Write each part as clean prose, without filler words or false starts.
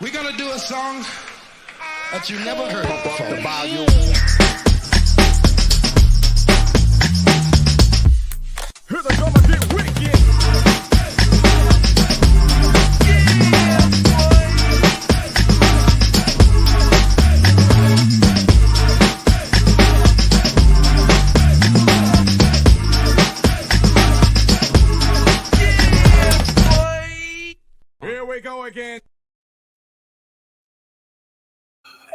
We're gonna do a song that you never heard before. The volume. Here they come and get wicked. Here we go again.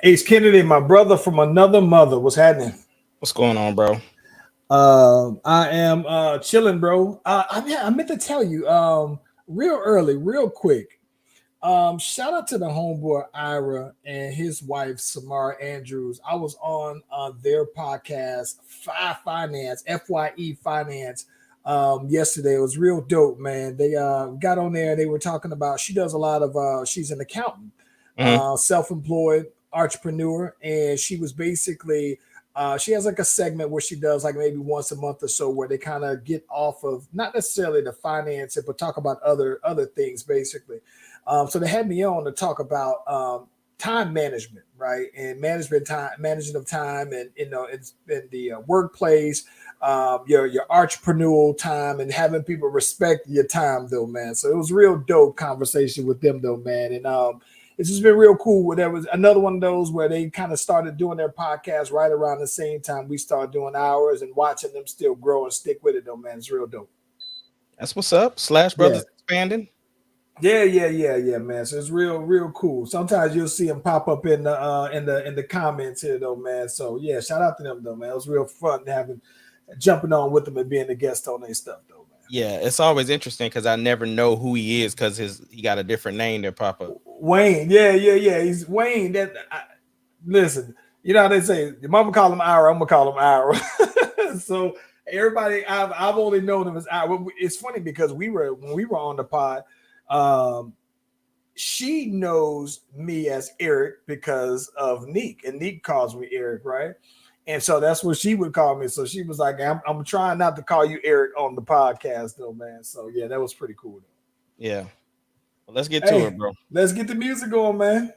Ace Kennedy, my brother from another mother. What's happening? What's going on, bro? I am chilling, bro. I meant to tell you real early, real quick. Shout out to the homeboy Ira and his wife Samara Andrews. I was on their podcast, FYE Finance, yesterday. It was real dope, man. They got on there and they were talking about, she does a lot of she's an accountant, self-employed entrepreneur, and she was basically she has like a segment where she does like maybe once a month or so where they kind of get off of not necessarily the finance, but talk about other things basically. So they had me on to talk about time management, right? And management of time, and it's in the workplace, your entrepreneurial time, and having people respect your time, though, man. So it was a real dope conversation with them, though, man. And it's just been real cool. There was another one of those where they kind of started doing their podcast right around the same time we started doing ours, and watching them still grow and stick with it, though, man. It's real dope. That's what's up. Slash Brothers expanding. Yeah, man. So it's real cool. Sometimes you'll see them pop up in the comments here, though, man. So yeah, shout out to them, though, man. It was real fun jumping on with them and being a guest on their stuff, though, man. Yeah, it's always interesting because I never know who he is because he got a different name than Papa. Wayne. Yeah. He's Wayne. Listen, you know how they say your mama call him Ira, I'm gonna call him Ira. So everybody, I've only known him as Ira. It's funny because when we were on the pod, she knows me as Eric because of Neek, and Neek calls me Eric, right? And so that's what she would call me. So she was like, I'm trying not to call you Eric on the podcast, though, man. So yeah, that was pretty cool. Yeah. Well, let's get to it, bro. Let's get the music going, man.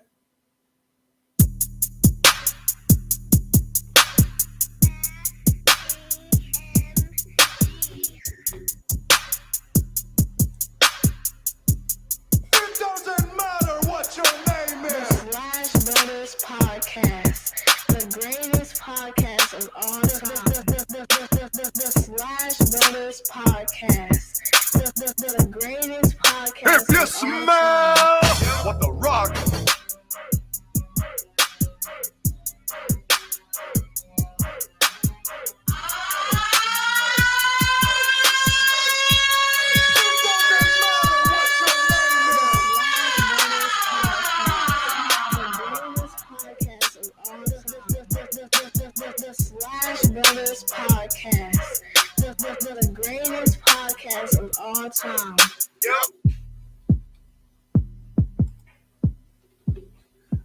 If you smell what the rock. The greatest podcast of all time. Yep.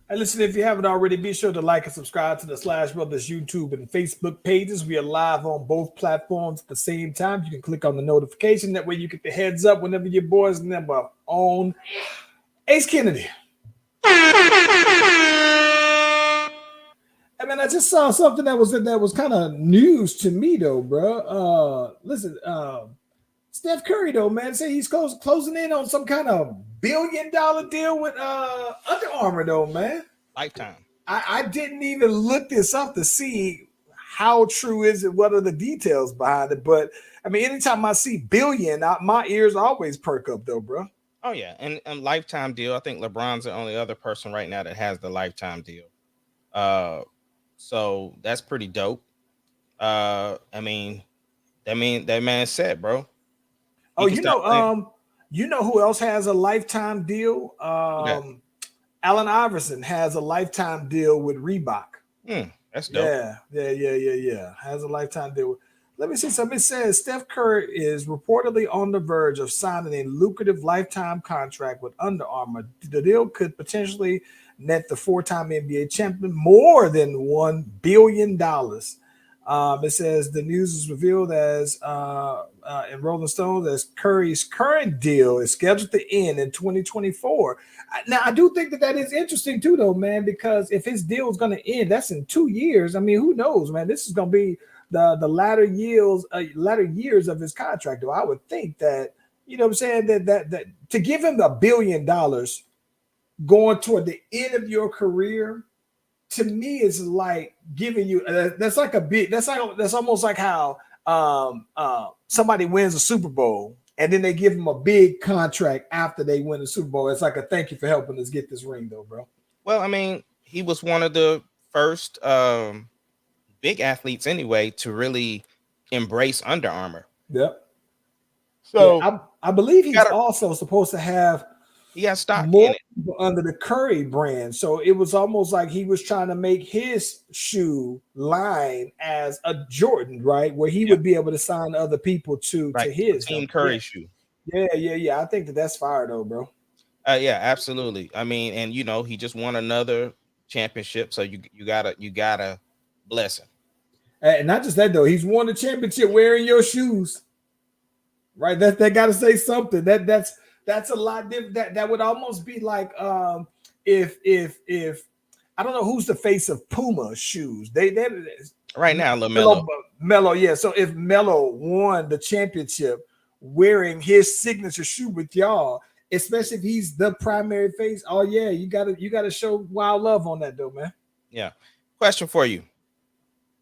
Hey, listen, if you haven't already, be sure to like and subscribe to the Slash Brothers YouTube and Facebook pages. We are live on both platforms at the same time. You can click on the notification. That way you get the heads up whenever your boys number on. Ace Kennedy. I mean, I just saw something that was kind of news to me, though, bro. Listen, Steph Curry, though, man, say he's closing in on some kind of $1 billion deal with Under Armour, though, man. Lifetime. I didn't even look this up to see how true is it, what are the details behind it. But I mean, anytime I see billion, my ears always perk up, though, bro. Oh yeah, and lifetime deal. I think LeBron's the only other person right now that has the lifetime deal. So that's pretty dope. I mean, that man's set, bro. Oh, you know who else has a lifetime deal? Allen Iverson has a lifetime deal with Reebok. That's dope. Yeah. Has a lifetime deal. Let me see something. It says Steph Curry is reportedly on the verge of signing a lucrative lifetime contract with Under Armour. The deal could potentially net the four-time NBA champion more than $1 billion. It says the news is revealed as in Rolling Stone as Curry's current deal is scheduled to end in 2024. Now, I do think that is interesting too, though, man, because if his deal is going to end, that's in 2 years. I mean, who knows, man? This is going to be the latter years of his contract. Though I would think that, you know what I'm saying, that to give him $1 billion going toward the end of your career, to me is like giving you that's almost like how somebody wins a Super Bowl and then they give them a big contract after they win the Super Bowl. It's like a thank you for helping us get this ring, though, bro. Well, I mean, he was one of the first big athletes anyway to really embrace Under Armour. Yep. So yeah, I believe he's also supposed to have stock more in it under the Curry brand. So it was almost like he was trying to make his shoe line as a Jordan, right? Where he would be able to sign other people to his Team Curry shoe. Yeah. I think that's fire though, bro. Yeah, absolutely. I mean, and you know, he just won another championship, so you gotta bless him. And not just that though, he's won the championship wearing your shoes, right? That got to say something. That's a lot different. That would almost be like if I don't know who's the face of Puma shoes. They right now, Melo, yeah. So if Melo won the championship wearing his signature shoe with y'all, especially if he's the primary face, oh yeah, you gotta show wild love on that though, man. Yeah. Question for you: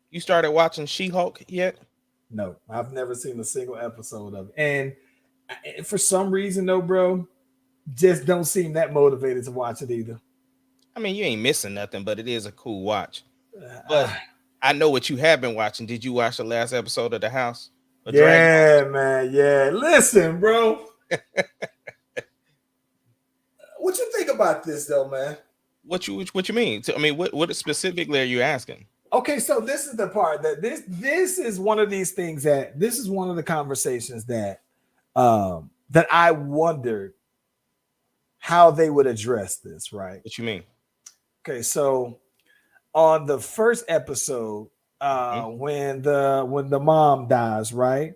you started watching She-Hulk yet? No, I've never seen a single episode of it, and for some reason though, bro, just don't seem that motivated to watch it either. I mean, you ain't missing nothing, but it is a cool watch. But I know what you have been watching. Did you watch the last episode of The House? Yeah, man. Yeah. Listen, bro. What you think about this though, man? What you mean? I mean, what specifically are you asking? Okay, so this is the part that this is one of these things that this is one of the conversations that that I wondered how they would address this, right? What you mean? Okay, so on the first episode, when the mom dies, right?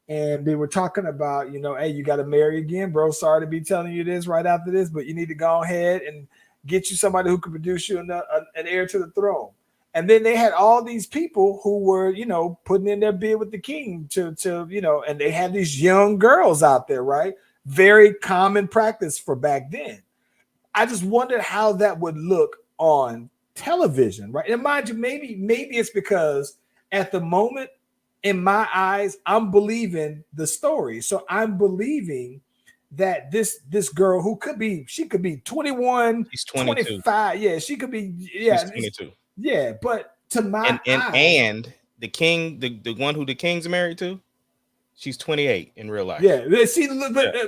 And they were talking about, you know, hey, you got to marry again, bro. Sorry to be telling you this right after this, but you need to go ahead and get you somebody who can produce you an heir to the throne. And then they had all these people who were, you know, putting in their bid with the king to you know, and they had these young girls out there, right? Very common practice for back then. I just wondered how that would look on television, right? And mind you, maybe it's because at the moment, in my eyes, I'm believing the story. So I'm believing that this girl who could be 21, she's 22. 25. Yeah, she could be, yeah. She's 22. Yeah, but to my eyes, and the king, the one who the king's married to, she's 28 in real life. Yeah,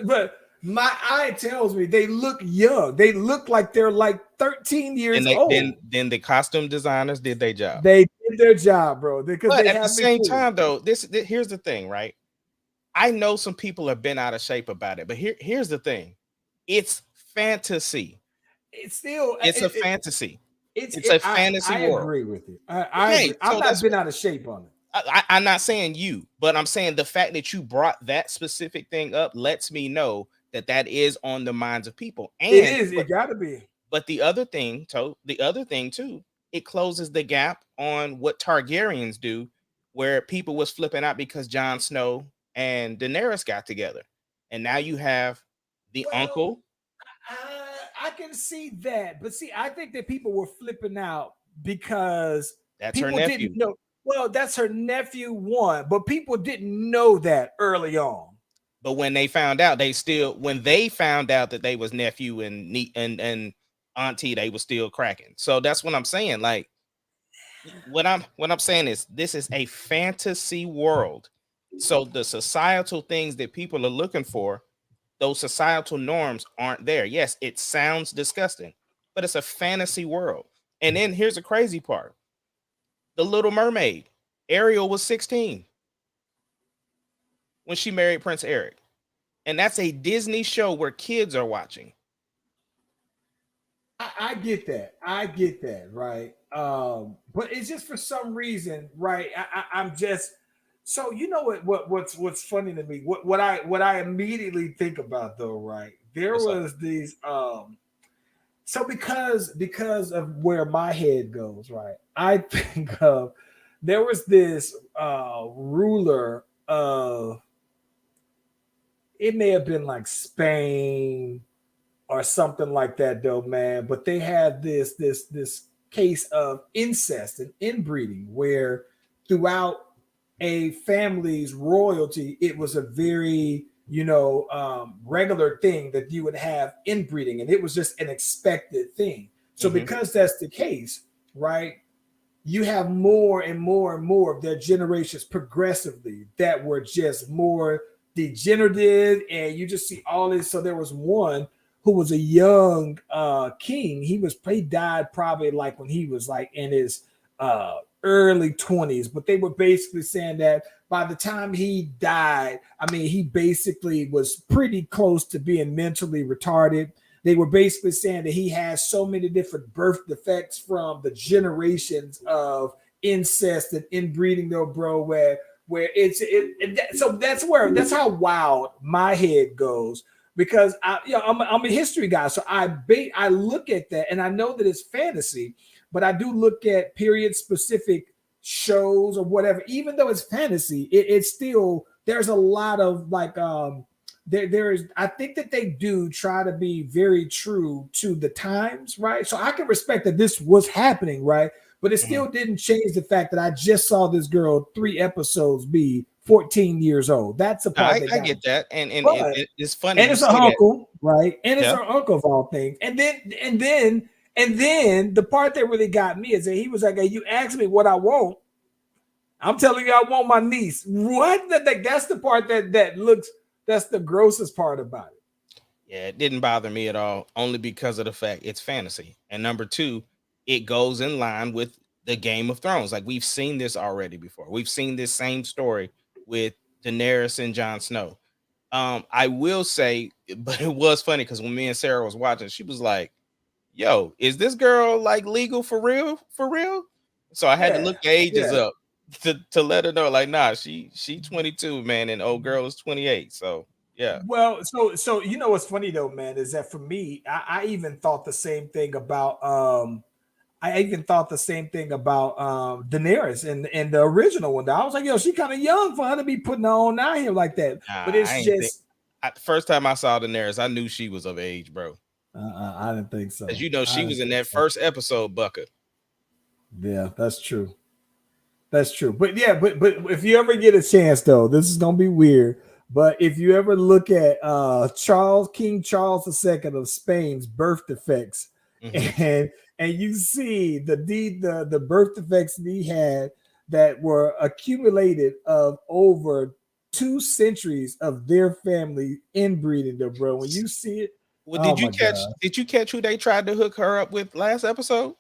but my eye tells me they look young. They look like they're like 13 years old. Then the costume designers did their job. They did their job, bro. But at the same time, though, here's the thing, right? I know some people have been out of shape about it, but here's the thing: it's fantasy. It's a fantasy. It's a fantasy world. I agree with you. I agree. I've not been out of shape on it. I'm not saying you, but I'm saying the fact that you brought that specific thing up lets me know that is on the minds of people. And it gotta be. But the other thing too, it closes the gap on what Targaryens do, where people was flipping out because Jon Snow and Daenerys got together, and now you have the uncle. I can see that, but see, I think that people were flipping out because that's her nephew. Didn't know. Well, that's her nephew, one, but people didn't know that early on. But when they found out, when they found out that they was nephew and auntie, they was still cracking. So that's what I'm saying. Like, what I'm saying is this is a fantasy world. So the societal things that people are looking for, those societal norms aren't there. Yes, it sounds disgusting, but it's a fantasy world. And then here's the crazy part. The Little Mermaid, Ariel was 16 when she married Prince Eric. And that's a Disney show where kids are watching. I get that. Right. But it's just for some reason, right? I'm just so you know what's funny to me. What I immediately think about though, right? There What's up? was these so because of where my head goes, right? I think of there was this ruler of it may have been like Spain or something like that though, man. But they had this case of incest and inbreeding where throughout a family's royalty, it was a very regular thing that you would have inbreeding, and it was just an expected thing. So Hmm. because that's the case, right? You have more and more and more of their generations progressively that were just more degenerative, and you just see all this. So there was one who was a young king. He died probably like when he was like in his early 20s, but they were basically saying that by the time he died, I mean, he basically was pretty close to being mentally retarded. They were basically saying that he has so many different birth defects from the generations of incest and inbreeding, though, bro. So that's how wild my head goes because I'm a history guy, so I look at that and I know that it's fantasy, but I do look at period specific shows or whatever. Even though it's fantasy, it's still there's a lot of like there is I think that they do try to be very true to the times, right? So I can respect that this was happening, right? But it Hmm. still didn't change the fact that I just saw this girl 3 episodes be 14 years old. That's the part that I got me. get that, and But it's funny and you it's her say that. uncle, right? And it's Yeah. her uncle of all things. And then the part that really got me is that he was like, "Hey, you asked me what I want. I'm telling you, I want my niece." What? That's the part that looks. That's the grossest part about it. Yeah, it didn't bother me at all, only because of the fact it's fantasy. And number two, it goes in line with the Game of Thrones. Like we've seen this already before. We've seen this same story with Daenerys and Jon Snow. I will say, but it was funny because when me and Sarah was watching, she was like, "Yo, is this girl like legal for real? For real?" So I had to Yeah, look the ages yeah. up to let her know, like, nah, she 22, man, and old girl is 28. So yeah. Well, so you know what's funny though, man, is that for me, I even thought the same thing about Daenerys and the original one. I was like, yo, she kind of young for her to be putting her on out here like that. Nah, But I it's ain't think. just The first time I saw Daenerys, I knew she was of age, bro. I didn't think As so. you know, I she didn't was in think that so. first episode, Bucker. Yeah, that's true. That's true. But yeah, but if you ever get a chance though, this is gonna be weird. But if you ever look at King Charles II of Spain's birth defects, Hmm. and you see the birth defects that he had that were accumulated of over 2 centuries of their family inbreeding, though, bro. When you see it, Well, oh my god. did you catch who they tried to hook her up with last episode?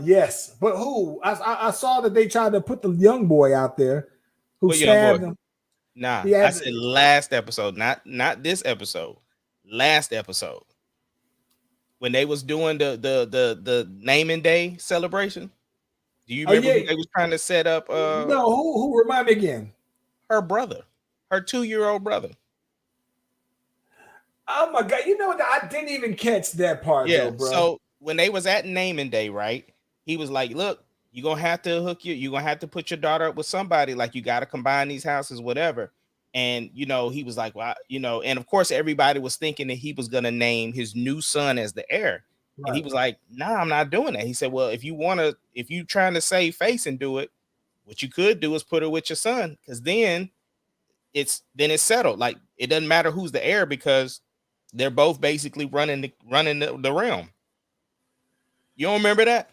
Yes, but who? I saw that they tried to put the young boy out there who What young boy? stabbed him. Nah, He I had said last episode, not this episode. Last episode when they was doing the naming day celebration. Do you oh remember yeah, who they was trying to set up? no, who remind me again? Her brother, her 2-year-old brother. Oh my god, you know what? I didn't even catch that part Yeah. though, bro. So when they was at naming day, right? He was like, "Look, you're gonna have to you're gonna have to put your daughter up with somebody. Like you got to combine these houses, whatever." And he was like, "Well, and of course, everybody was thinking that he was gonna name his new son as the heir." And he Right. was like, "Nah, I'm not doing that." He said, "Well, if you trying to save face and do it, what you could do is put her with your son, because then it's settled. Like it doesn't matter who's the heir because they're both basically running the realm." You don't remember that?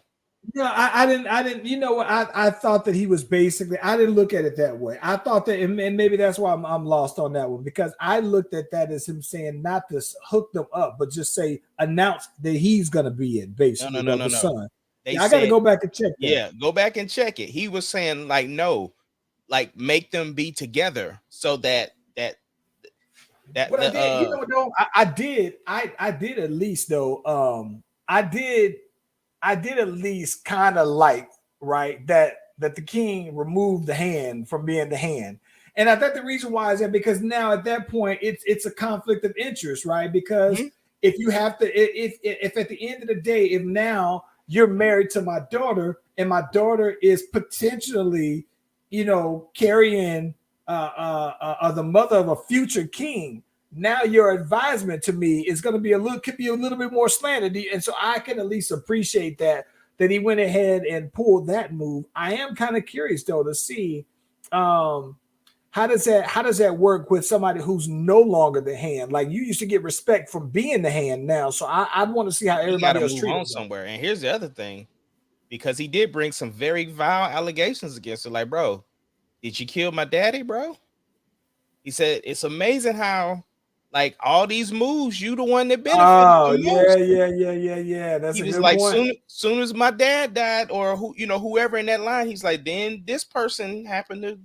No, I didn't. You know what? I thought that he was basically. I didn't look at it that way. I thought that, and maybe that's why I'm lost on that one because I looked at that as him saying not to hook them up, but just say announce that he's gonna be it. No, no, Basically, no, though no, the no. son. They Yeah, I got to said, go back and check that. yeah, go back and check it. He was saying like, no, like make them be together so that That But I the did, though, I did at least though. I did at least kind of like, right, that the king removed the hand from being the hand. And I think the reason why is that because now at that point it's a conflict of interest, right? Because Mhm. if you have to, if at the end of the day, if now you're married to my daughter and my daughter is potentially, carrying the mother of a future king, now your advisement to me is going to be could be a little bit more slanted, and so I can at least appreciate that he went ahead and pulled that move. I am kind of curious though to see how does that work with somebody who's no longer the hand. Like you used to get respect from being the hand now, so I'd want to see how He got everybody to else move treats on him. somewhere. And here's the other thing, because he did bring some very vile allegations against her. Like, bro, did you kill my daddy, bro? He said it's amazing how, like, all these moves, you the one that benefited Oh the yeah, most. yeah. That's He a was good like, point. soon as my dad died, or whoever in that line, he's like, then this person happened to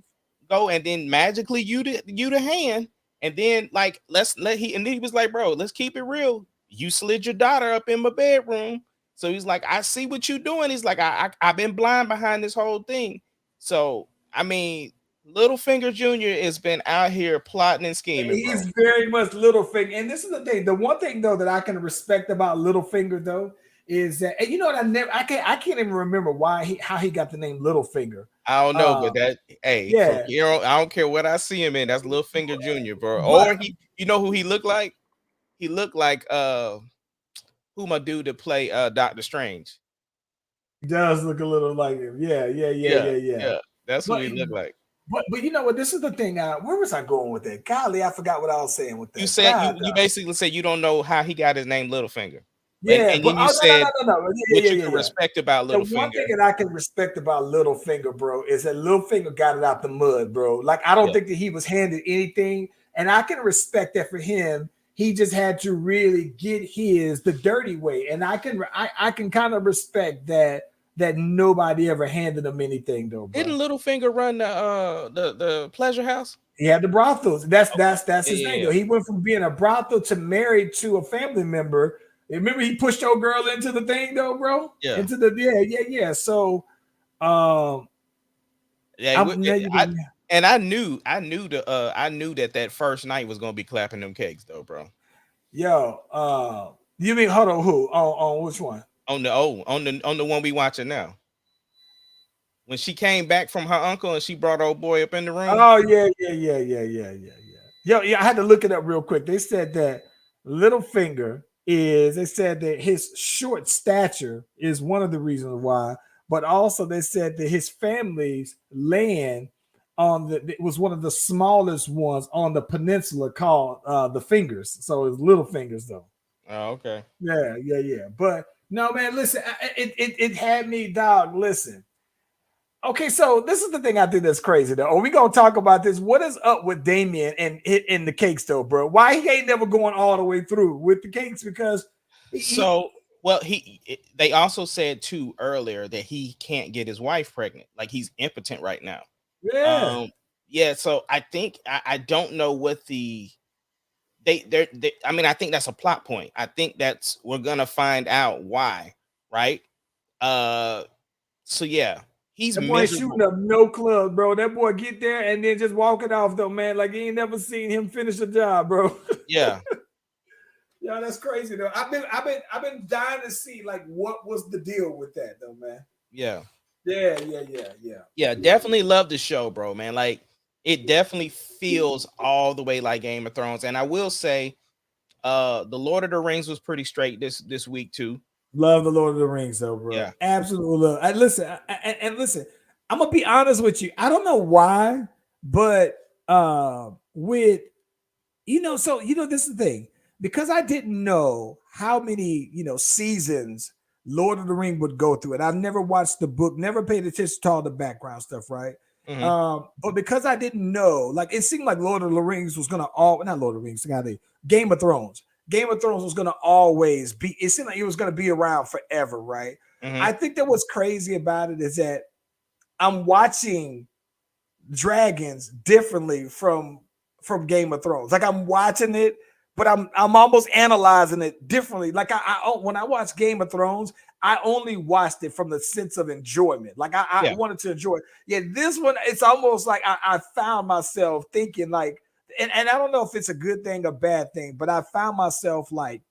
go, and then magically you the hand, and then like and then he was like, bro, let's keep it real. You slid your daughter up in my bedroom, so he's like, I see what you doing. He's like, I've been blind behind this whole thing. So I mean, Littlefinger Jr. has been out here plotting and scheming, bro. He's very much Littlefinger, and this is the thing. The one thing though that I can respect about Littlefinger though is that, and you know what, I can't even remember how he got the name Littlefinger. I don't know, but Um, that hey, from yeah, here on, I don't care what I see him in. That's Littlefinger Jr., bro. but Or you know who he looked like? He looked like who my dude to play Doctor Strange. he does look a little like him. Yeah, Yeah. yeah, that's who But he looked like. but you know what? This is the thing. Where was I going with that? Golly, I forgot what I was saying with You that. said God, you basically said you don't know how he got his name Littlefinger, yeah. and But then you oh said no. what you can Yeah. respect about The one thing Littlefinger. that I can respect about Littlefinger, bro, is that Littlefinger got it out the mud, bro. Like I don't Yeah, think that he was handed anything, and I can respect that for him. He just had to really get his the dirty way, and I can kind of respect that nobody ever handed him anything though, didn't bro. Littlefinger run the pleasure house? He had the brothels. Okay, That's yeah, his yeah, thing yeah. though. He went from being a brothel to married to a family member. Remember, he pushed your girl into the thing though, bro. Yeah. Into the yeah. So um Yeah, I'm now you can and I knew that first night was gonna be clapping them cakes though, bro. yo, you mean hold on who? On which one? On the one we watching now. When she came back from her uncle and she brought old boy up in the room. Oh yeah. Yeah, I had to look it up real quick. They said that Littlefinger they said that his short stature is one of the reasons why, but also they said that his family's land it was one of the smallest ones on the peninsula called the Fingers. So it's Little Fingers though. Oh, okay. Yeah. But no, man, listen, it had me, dog. Listen. Okay, so this is the thing I think that's crazy though. Are we gonna talk about this? What is up with Damien and in the cakes though, bro? Why he ain't never going all the way through with the cakes? Because So, well, they also said too earlier that he can't get his wife pregnant. Like he's impotent right now. yeah, Yeah, so I think I don't know what I mean, I think that's a plot point. I think that's we're gonna find out why, right? Uh so yeah, he's that boy ain't shooting miserable. up no club, bro. That boy get there and then just walk it off though, man. Like you ain't never seen him finish a job, bro. Yeah, Yeah, that's crazy though. I've been dying to see like what was the deal with that though, man. yeah. Yeah. Definitely love the show, bro, man. Like it definitely feels all the way like Game of Thrones. And I will say, the Lord of the Rings was pretty straight this week too. Love the Lord of the Rings, though, bro. Yeah. Absolutely love. Listen. I'm gonna be honest with you. I don't know why, but with this is the thing because I didn't know how many seasons Lord of the Ring would go through, and I've never watched the book, never paid attention to all the background stuff, right? Mhm. But because I didn't know, like it seemed like Lord of the Rings was gonna not Lord of the Rings, Game of Thrones. Game of Thrones was gonna always be. It seemed like it was gonna be around forever, right? Mhm. I think that what's crazy about it is that I'm watching dragons differently from from Game of Thrones. Like I'm watching it, but I'm almost analyzing it differently. Like I when I watch Game of Thrones, I only watched it from the sense of enjoyment. Like I wanted to enjoy it. Yeah, this one, it's almost like I found myself thinking like, and I don't know if it's a good thing or bad thing, but I found myself like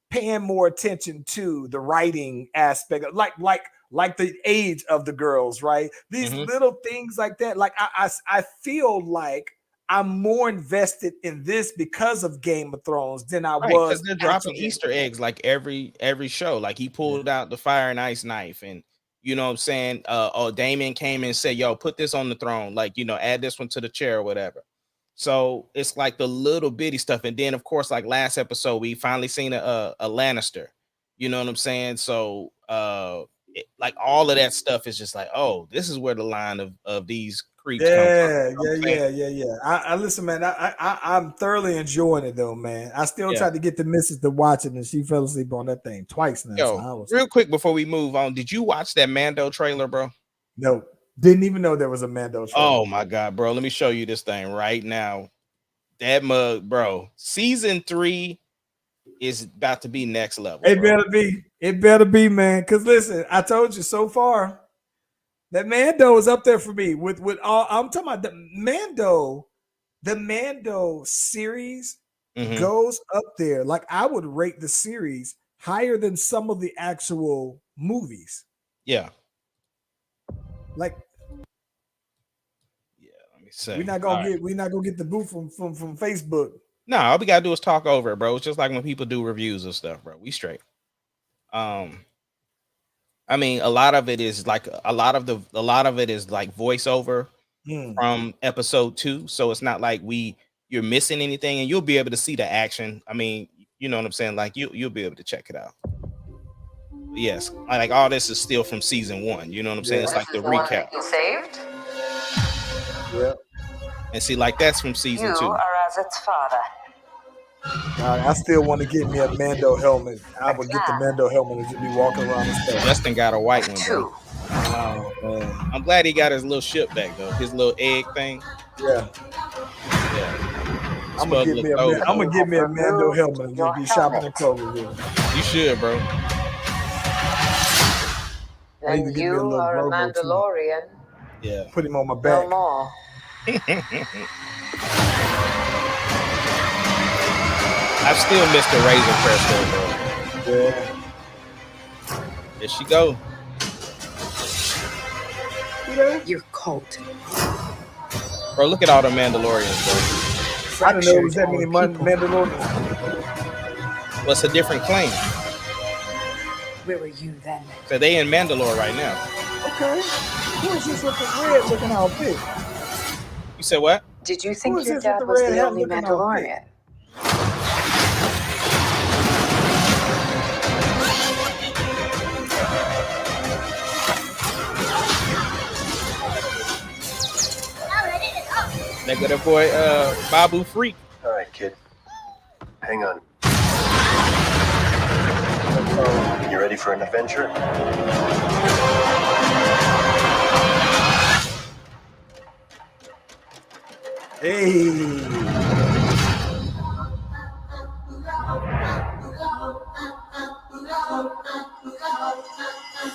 paying more attention to the writing aspect, like the age of the girls, right? These little things like that. Like I feel like I'm more invested in this because of Game of Thrones than I Right, was because they're actual dropping Game of Easter Thrones. eggs like every show. Like he pulled out the fire and ice knife, and you know what I'm saying. Damien came in and said, "Yo, put this on the throne." Like add this one to the chair or whatever. So it's like the little bitty stuff, and then of course, like last episode, we finally seen a Lannister. You know what I'm saying? So like all of that stuff is just like, oh, this is where the line of these creeps come from. Yeah, You know what I'm saying? yeah. I listen, man. I'm thoroughly enjoying it though, man. I still Yeah. tried to get the missus to watch it, and she fell asleep on that thing twice now. So I Yo, was real quick before we move on, did you watch that Mando trailer, bro? no, didn't even know there was a Mando trailer. Oh my god, bro. Let me show you this thing right now. That mug, bro. Season 3 is about to be next level. It Bro. better be, man. Because listen, I told you so far that Mando is up there for me. With all I'm talking about, the Mando series goes up there. Like I would rate the series higher than some of the actual movies. Yeah. Like let me say we're not gonna get the boot from Facebook. No, all we gotta do is talk over it, bro. It's just like when people do reviews of stuff, bro. We straight. I mean, a lot of it is like voiceover from episode 2. So it's not like you're missing anything, and you'll be able to see the action. I mean, you know what I'm saying? Like you'll be able to check it out. Yes, like all this is still from season 1. You know what I'm saying? It's like the recap. Saved? Yeah. And see, like that's from season 2. You are as its father. I still want to get me a Mando helmet. I would get the Mando helmet and just be walking around and stuff. Justin got a white one, bro. Oh, man. I'm glad he got his little ship back though. His little egg thing. Yeah. I'm gonna get me a Mando helmet and just be shopping in Kroger. You should, bro. Then you are a Mandalorian. Yeah. Put him on my back. No more. I've still missed the Razor Crest though, bro. Yeah. There she go. You're cold. Bro, look at all the Mandalorians, bro. I didn't know there was that many Mandalorians. Well, it's a different clan. Where were you then? So they in Mandalore right now. Okay. Who is this with the red looking outfit? You said what? Did you think your dad was the only Mandalorian? That good boy, Babu Freak. All right, kid. Hang on. You ready for an adventure? Hey.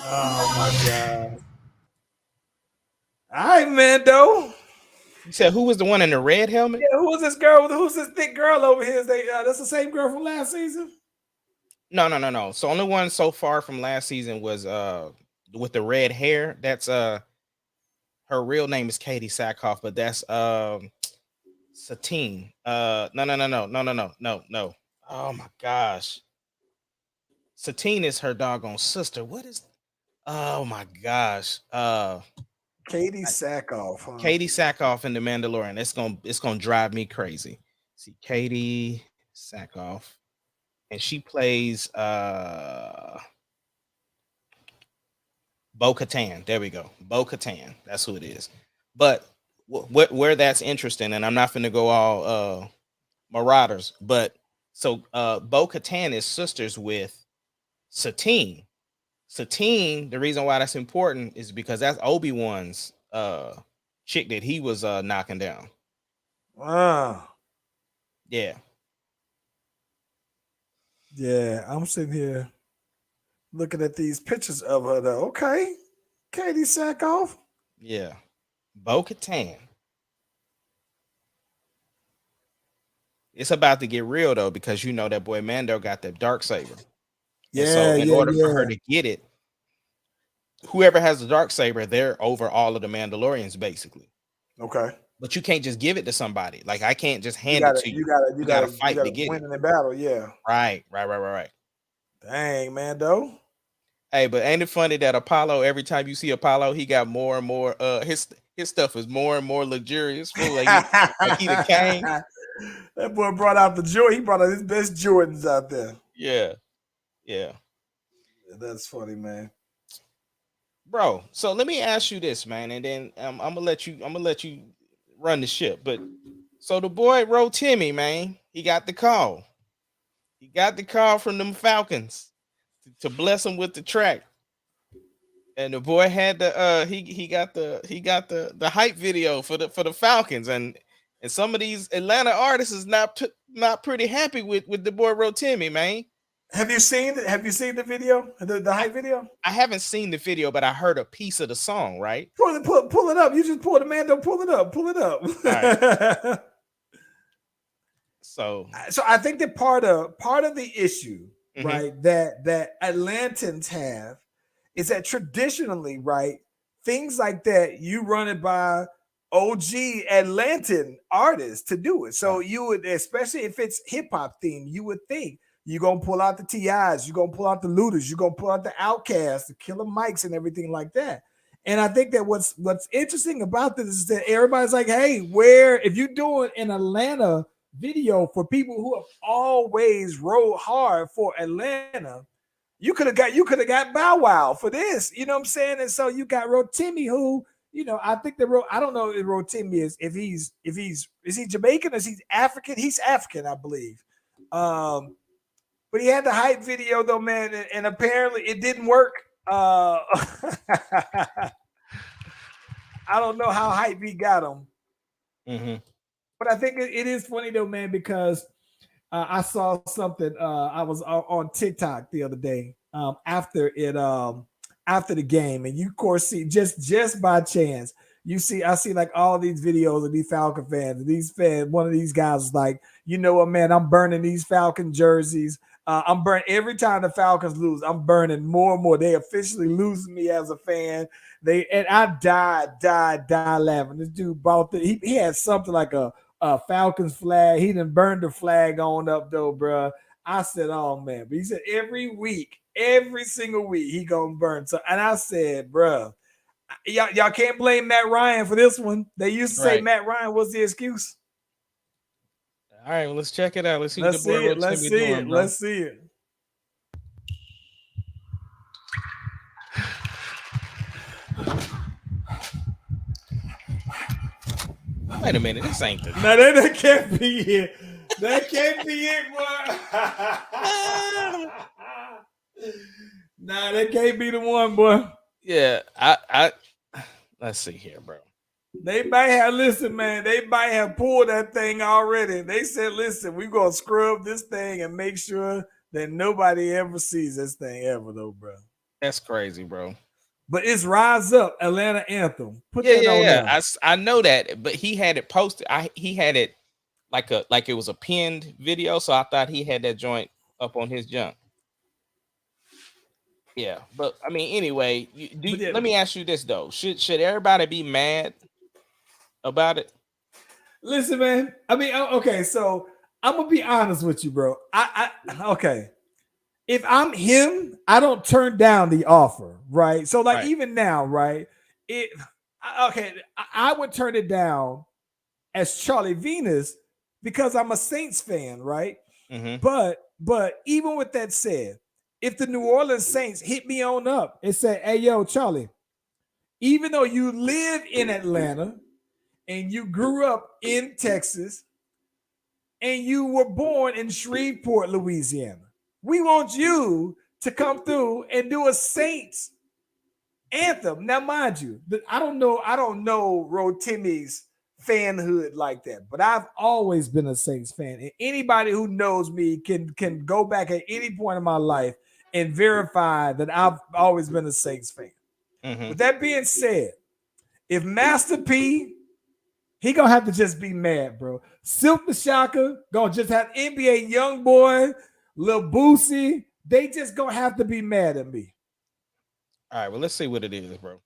Oh my God. All right, Mando. You said who was the one in the red helmet? Yeah, who was this girl? Who's this thick girl over here? That's the same girl from last season? No. So only one so far from last season was with the red hair. That's her real name is Katie Sackhoff, but that's Satine. No. Oh my gosh. Satine is her doggone sister. What is oh my gosh. Katie Sackhoff. Huh? Katie Sackhoff in The Mandalorian. It's gonna drive me crazy. See, Katie Sackhoff. And she plays Bo-Katan. There we go. Bo-Katan. That's who it is. But where that's interesting, and I'm not going to go all Marauders, but so Bo-Katan is sisters with Satine. Satine, the reason why that's important is because that's Obi-Wan's chick that he was knocking down. Wow. Yeah. Yeah, I'm sitting here looking at these pictures of her though. Okay. Katie Sackhoff. Yeah. Bo-Katan. It's about to get real though, because you know that boy Mando got that dark saber. And so in order for her to get it, whoever has the dark saber, they're over all of the Mandalorians, basically. Okay. But you can't just give it to somebody. Like I can't just hand it to you. You gotta fight to get win it. in the battle, yeah. Right. Dang, Mando. Hey, but ain't it funny that Apollo, every time you see Apollo, he got more and more his stuff is more and more luxurious. Fool. Like he the king. That boy brought out the joy. He brought out his best Jordans out there. Yeah. That's funny, man. Bro, so let me ask you this, man, and then I'm gonna let you run the ship. But so the boy Rotimi, man, he got the call. He got the call from them Falcons to bless him with the track. And the boy had the he got the hype video for the Falcons, and some of these Atlanta artists is not pretty happy with the boy Rotimi, man. Have you seen the video? The hype video? I haven't seen the video, but I heard a piece of the song, right? Pull it up. You just pull the Mando, pull it up. Right. So I think that part of the issue, right, that Atlantans have is that traditionally, right, things like that you run it by OG Atlantan artists to do it. So you would, especially if it's hip hop themed, you would think you're gonna pull out the TIs, you're gonna pull out the Looters, you're gonna pull out the Outcasts, the Killer Mikes, and everything like that. And I think that what's interesting about this is that everybody's like, hey, if you're doing an Atlanta video for people who have always rode hard for Atlanta, you could have got Bow Wow for this, you know what I'm saying? And so you got Rotimi, who, you know, I think I don't know if Rotimi is he Jamaican or is he African? He's African, I believe. But he had the hype video though, man, and apparently it didn't work. I don't know how hype he got him. But I think it is funny though, man, because I saw something. I was on TikTok the other day after the game, and you of course see just by chance I see like all these videos of these Falcon fans. And these fans, one of these guys was like, you know what, man, I'm burning these Falcon jerseys. I'm burning every time the Falcons lose. I'm burning more and more. They officially losing me as a fan. And I died laughing. This dude bought he had something like a Falcons flag. He done burned the flag on up though, bro. I said, oh man, but he said every single week he gonna burn. So, and I said, bro, y'all can't blame Matt Ryan for this one. They used to say Matt Ryan was the excuse. All right, well, let's check it out. Let's see what Let's see it. Wait a minute, this ain't the. No, that can't be it. That can't be it, boy. Nah, that can't be the one, boy. Yeah, I let's see here, bro. They might have pulled that thing already. They said, listen, we're gonna scrub this thing and make sure that nobody ever sees this thing ever, though, bro. That's crazy, bro. But it's Rise Up, Atlanta Anthem. Put that on there. I know that, but he had it posted. He had it like it was a pinned video, so I thought he had that joint up on his junk. Yeah, but I mean, anyway, let me ask you this though: should everybody be mad about it? Listen, man. I mean, okay, so I'm gonna be honest with you, bro. Okay. If I'm him, I don't turn down the offer, right? So, like, even now, right? I would turn it down as Charlie Venus because I'm a Saints fan, right? But even with that said, if the New Orleans Saints hit me on up and say, hey, yo, Charlie, even though you live in Atlanta and you grew up in Texas and you were born in Shreveport, Louisiana, we want you to come through and do a Saints anthem. Now, mind you, I don't know Rotimi's fanhood like that, but I've always been a Saints fan. And anybody who knows me can go back at any point in my life and verify that I've always been a Saints fan. Mm-hmm. With that being said, if Master P, he gonna have to just be mad, bro. Silk the Shocker gonna just have NBA YoungBoy, Lil Boosie. They just gonna have to be mad at me. All right, well, let's see what it is, bro.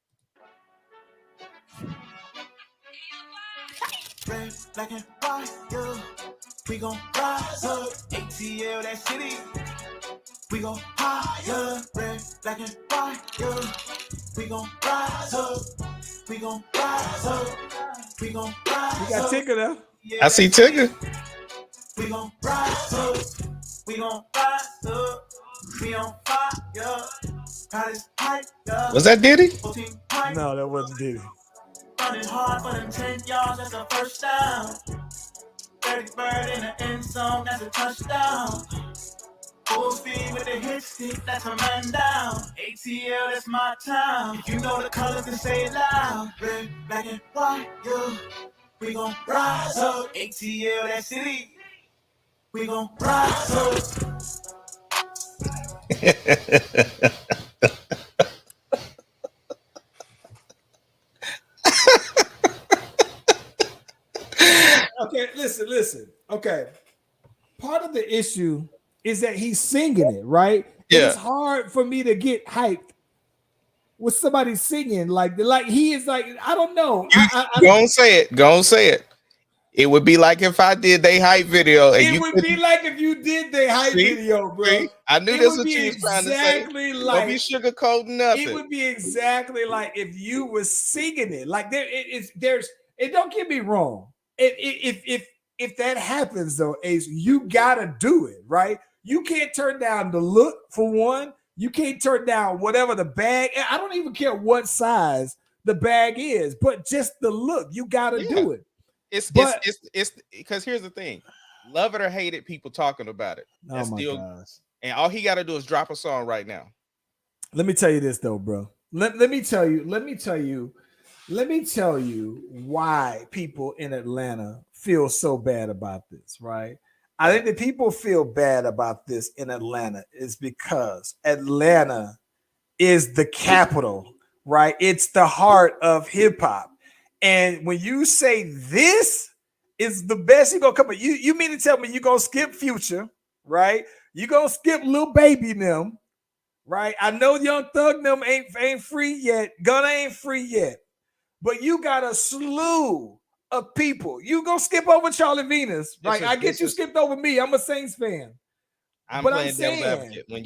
Red, black, and white, yeah. We gon' rise up. ATL, that city. We gon' higher. Red, black, and white, yeah. We gon' rise up. We gon' rise up. We gon' rise up. You got Tigger there. I see Tigger. We gon' rise up. We gon' rise up. We on fire. Got his hype, yeah. Was that Diddy? No, that wasn't Diddy. Running hard for them 10 yards, that's a first down. 30 bird in the end zone, that's a touchdown. Full speed with the hit stick, that's a man down. ATL, that's my town. If you know the colors, then say it loud. Red, black, and white, yeah. We gon' rise up. ATL, that city. We gon' rise up. Okay, listen. Okay. Part of the issue is that he's singing it, right? Yeah. It's hard for me to get hyped with somebody singing like he is like, I don't know. Go and say it. Go and say it. It would be like if I did they hype video. And it would be like if you did the hype video, bro. See? I knew this was what you was trying to say. Don't be sugarcoating nothing. It would be exactly like if you were singing it. Like there's don't get me wrong. If that happens though, Ace, you gotta do it, right? You can't turn down the look for one. You can't turn down whatever the bag. I don't even care what size the bag is, but just the look. You gotta do it. It's because here's the thing: love it or hate it, people talking about it. Oh my gosh! And all he got to do is drop a song right now. Let me tell you this though, bro. Let me tell you why people in Atlanta feel so bad about this, right? I think that people feel bad about this in Atlanta is because Atlanta is the capital, right? It's the heart of hip hop. And when you say this is the best, you're gonna come. You mean to tell me you're gonna skip Future, right? You're gonna skip Lil Baby them, right? I know Young Thug them ain't free yet. Gunna ain't free yet. But you got a slew of people. You gonna skip over Charlie Venus, right? I get you skipped over me. I'm a Saints fan. I'm playing devil's advocate. When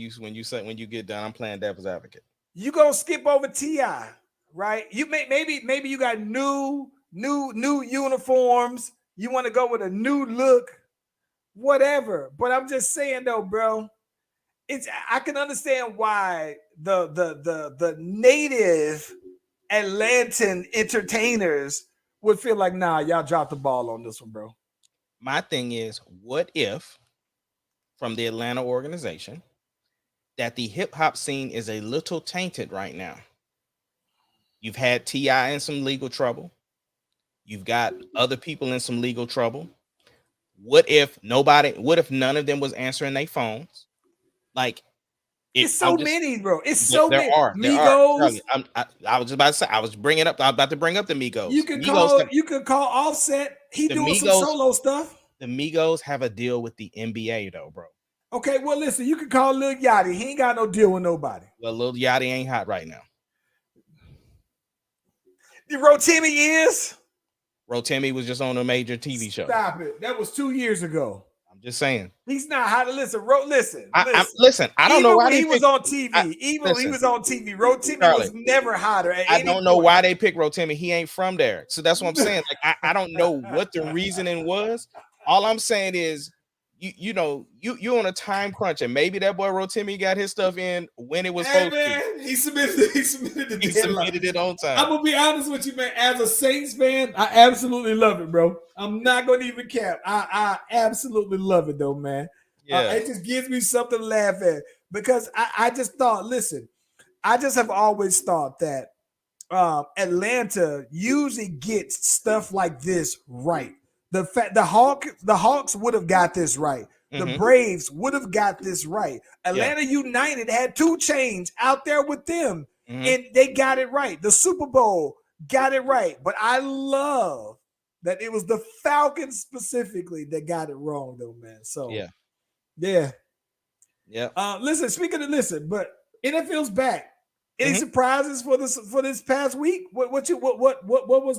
you get done, I'm playing devil's advocate. You gonna skip over T.I., right? You maybe you got new uniforms. You want to go with a new look, whatever. But I'm just saying though, bro. I can understand why the native Atlantan entertainers would feel like, nah, y'all dropped the ball on this one, bro. My thing is, what if from the Atlanta organization that the hip hop scene is a little tainted right now? You've had T.I. in some legal trouble. You've got other people in some legal trouble. What if none of them was answering their phones? Like, it's so many, bro. It's so there many. Are. Migos. I was about to say. I was about to bring up the Migos. You can call Offset. He doing some solo stuff. The Migos have a deal with the NBA though, bro. Okay, well, listen. You can call Lil Yachty. He ain't got no deal with nobody. Well, Lil Yachty ain't hot right now. The Rotimi is. Rotimi was just on a major TV show. Stop it. That was 2 years ago. I'm just saying. He's not hot. Listen. Listen. I don't know why he was on TV. Even when he was on TV, Rotimi was never hotter. I don't know why they picked Rotimi. He ain't from there. So that's what I'm saying. Like I don't know what the reasoning was. All I'm saying is, you on a time crunch, and maybe that boy Rotimi got his stuff in when it was supposed to. He submitted it on time. I'm gonna be honest with you, man. As a Saints fan, I absolutely love it, bro. I'm not gonna even cap. I absolutely love it, though, man. Yeah, it just gives me something to laugh at because I just thought, listen, I just have always thought that Atlanta usually gets stuff like this right. The Hawks would have got this right. The Braves would have got this right. Atlanta United had 2 Chainz out there with them, and they got it right. The Super Bowl got it right. But I love that it was the Falcons specifically that got it wrong, though, man. So yeah. Listen, but NFL's back. Any surprises for this past week? What was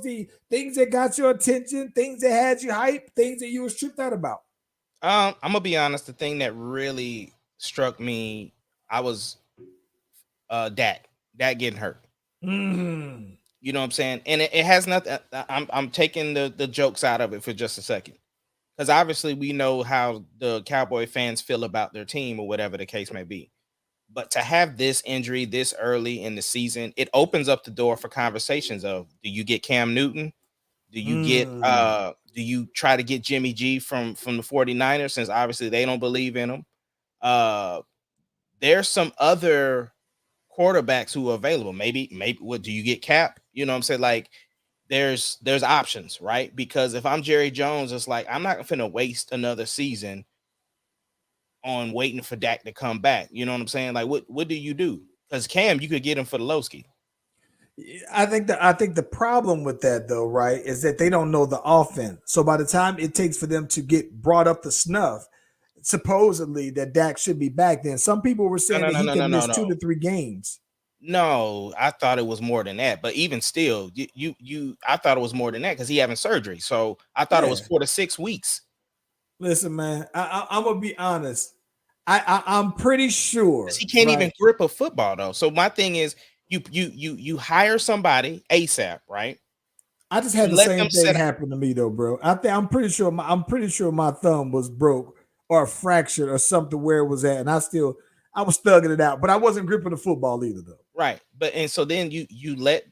the things that got your attention? Things that had you hyped? Things that you were tripped out about? I'm gonna be honest. The thing that really struck me, I was Dak getting hurt. Mm-hmm. You know what I'm saying? And it has nothing. I'm taking the jokes out of it for just a second, because obviously we know how the Cowboy fans feel about their team or whatever the case may be. But to have this injury this early in the season, it opens up the door for conversations of, do you get Cam Newton? Do you get do you try to get Jimmy G from the 49ers, since obviously they don't believe in him? There's some other quarterbacks who are available. Maybe what do you get Cap? You know what I'm saying? Like there's options, right? Because if I'm Jerry Jones, it's like, I'm not gonna waste another season on waiting for Dak to come back. You know what I'm saying? Like, what do you do? Because Cam, you could get him for the low ski. I think the problem with that, though, right, is that they don't know the offense. So by the time it takes for them to get brought up to snuff, supposedly that Dak should be back then. Some people were saying that he can miss 2 to 3 games. No, I thought it was more than that. But even still, I thought it was more than that because he having surgery. So I thought it was 4 to 6 weeks. Listen, man, I'm gonna be honest. I'm pretty sure he can't even grip a football, though. So my thing is, you hire somebody ASAP, right? I just had the same thing happen to me, though, bro. I'm pretty sure my thumb was broke or fractured or something where it was at, and I was thugging it out, but I wasn't gripping the football either, though. Right, but and so then you let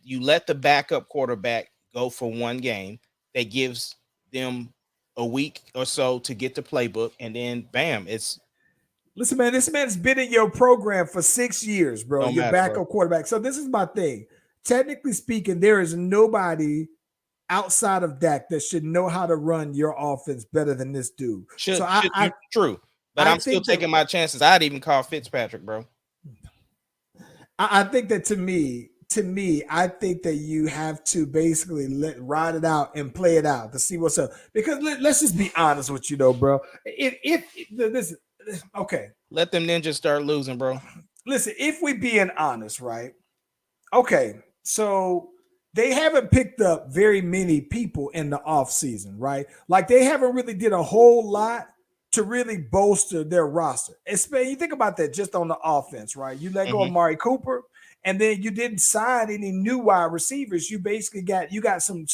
the backup quarterback go for one game. That gives them a week or so to get the playbook, and then bam, it's. Listen, man, this man's been in your program for 6 years, bro. Your backup quarterback. So this is my thing. Technically speaking, there is nobody outside of Dak that should know how to run your offense better than this dude. True, but I'm still taking my chances. I'd even call Fitzpatrick, bro. I think that to me, I think that you have to basically ride it out and play it out to see what's up. Because let's just be honest with you, though, bro. Okay. Let them ninjas start losing, bro. Listen, if we being honest, right? Okay, so they haven't picked up very many people in the offseason, right? Like they haven't really did a whole lot to really bolster their roster. You think about that just on the offense, right? You let go of Amari Cooper, and then you didn't sign any new wide receivers. You basically got some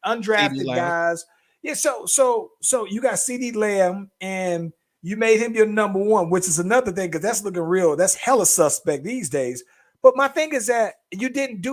undrafted guys. Yeah, so you got CeeDee Lamb, and you made him your number one, which is another thing because that's looking real. That's hella suspect these days. But my thing is that you didn't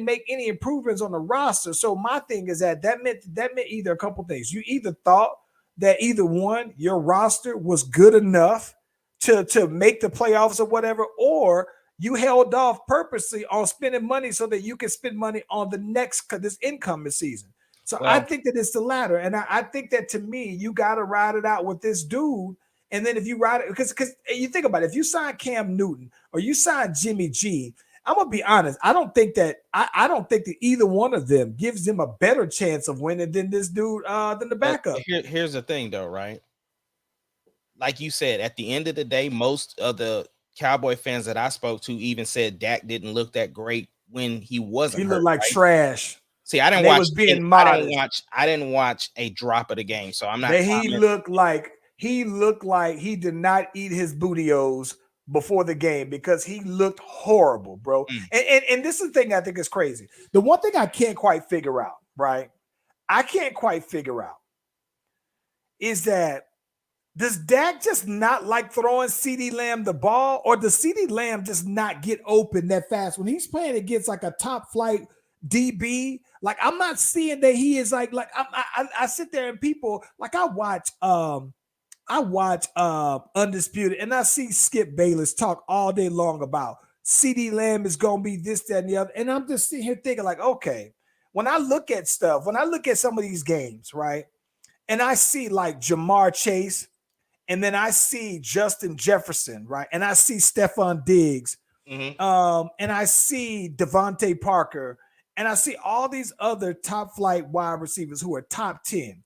make any improvements on the roster. So my thing is that meant either a couple things. You either thought that either one, your roster was good enough to make the playoffs or whatever, or you held off purposely on spending money so that you can spend money on this incoming season. So I think that it's the latter. And I think that to me, you got to ride it out with this dude. And then if you ride it, because you think about it, if you sign Cam Newton or you sign Jimmy G, I'm gonna be honest. I don't think that either one of them gives them a better chance of winning than this dude, than the backup. Here's the thing, though, right? Like you said, at the end of the day, most of the Cowboy fans that I spoke to even said Dak didn't look that great when he wasn't. He looked like trash. See, I didn't watch a drop of the game, so I'm not. He looked like he did not eat his bootios before the game because he looked horrible, bro. And this is the thing I think is crazy. The one thing I can't quite figure out, right? Is that does Dak just not like throwing CeeDee Lamb the ball, or does CeeDee Lamb just not get open that fast when he's playing against like a top flight DB? Like I'm not seeing that he is like I sit there and people like I watch Undisputed, and I see Skip Bayless talk all day long about CeeDee Lamb is going to be this, that, and the other. And I'm just sitting here thinking like, okay, when I look at stuff, when I look at some of these games, right, and I see like Jamar Chase, and then I see Justin Jefferson, right, and I see Stephon Diggs, and I see Devontae Parker, and I see all these other top flight wide receivers who are top 10.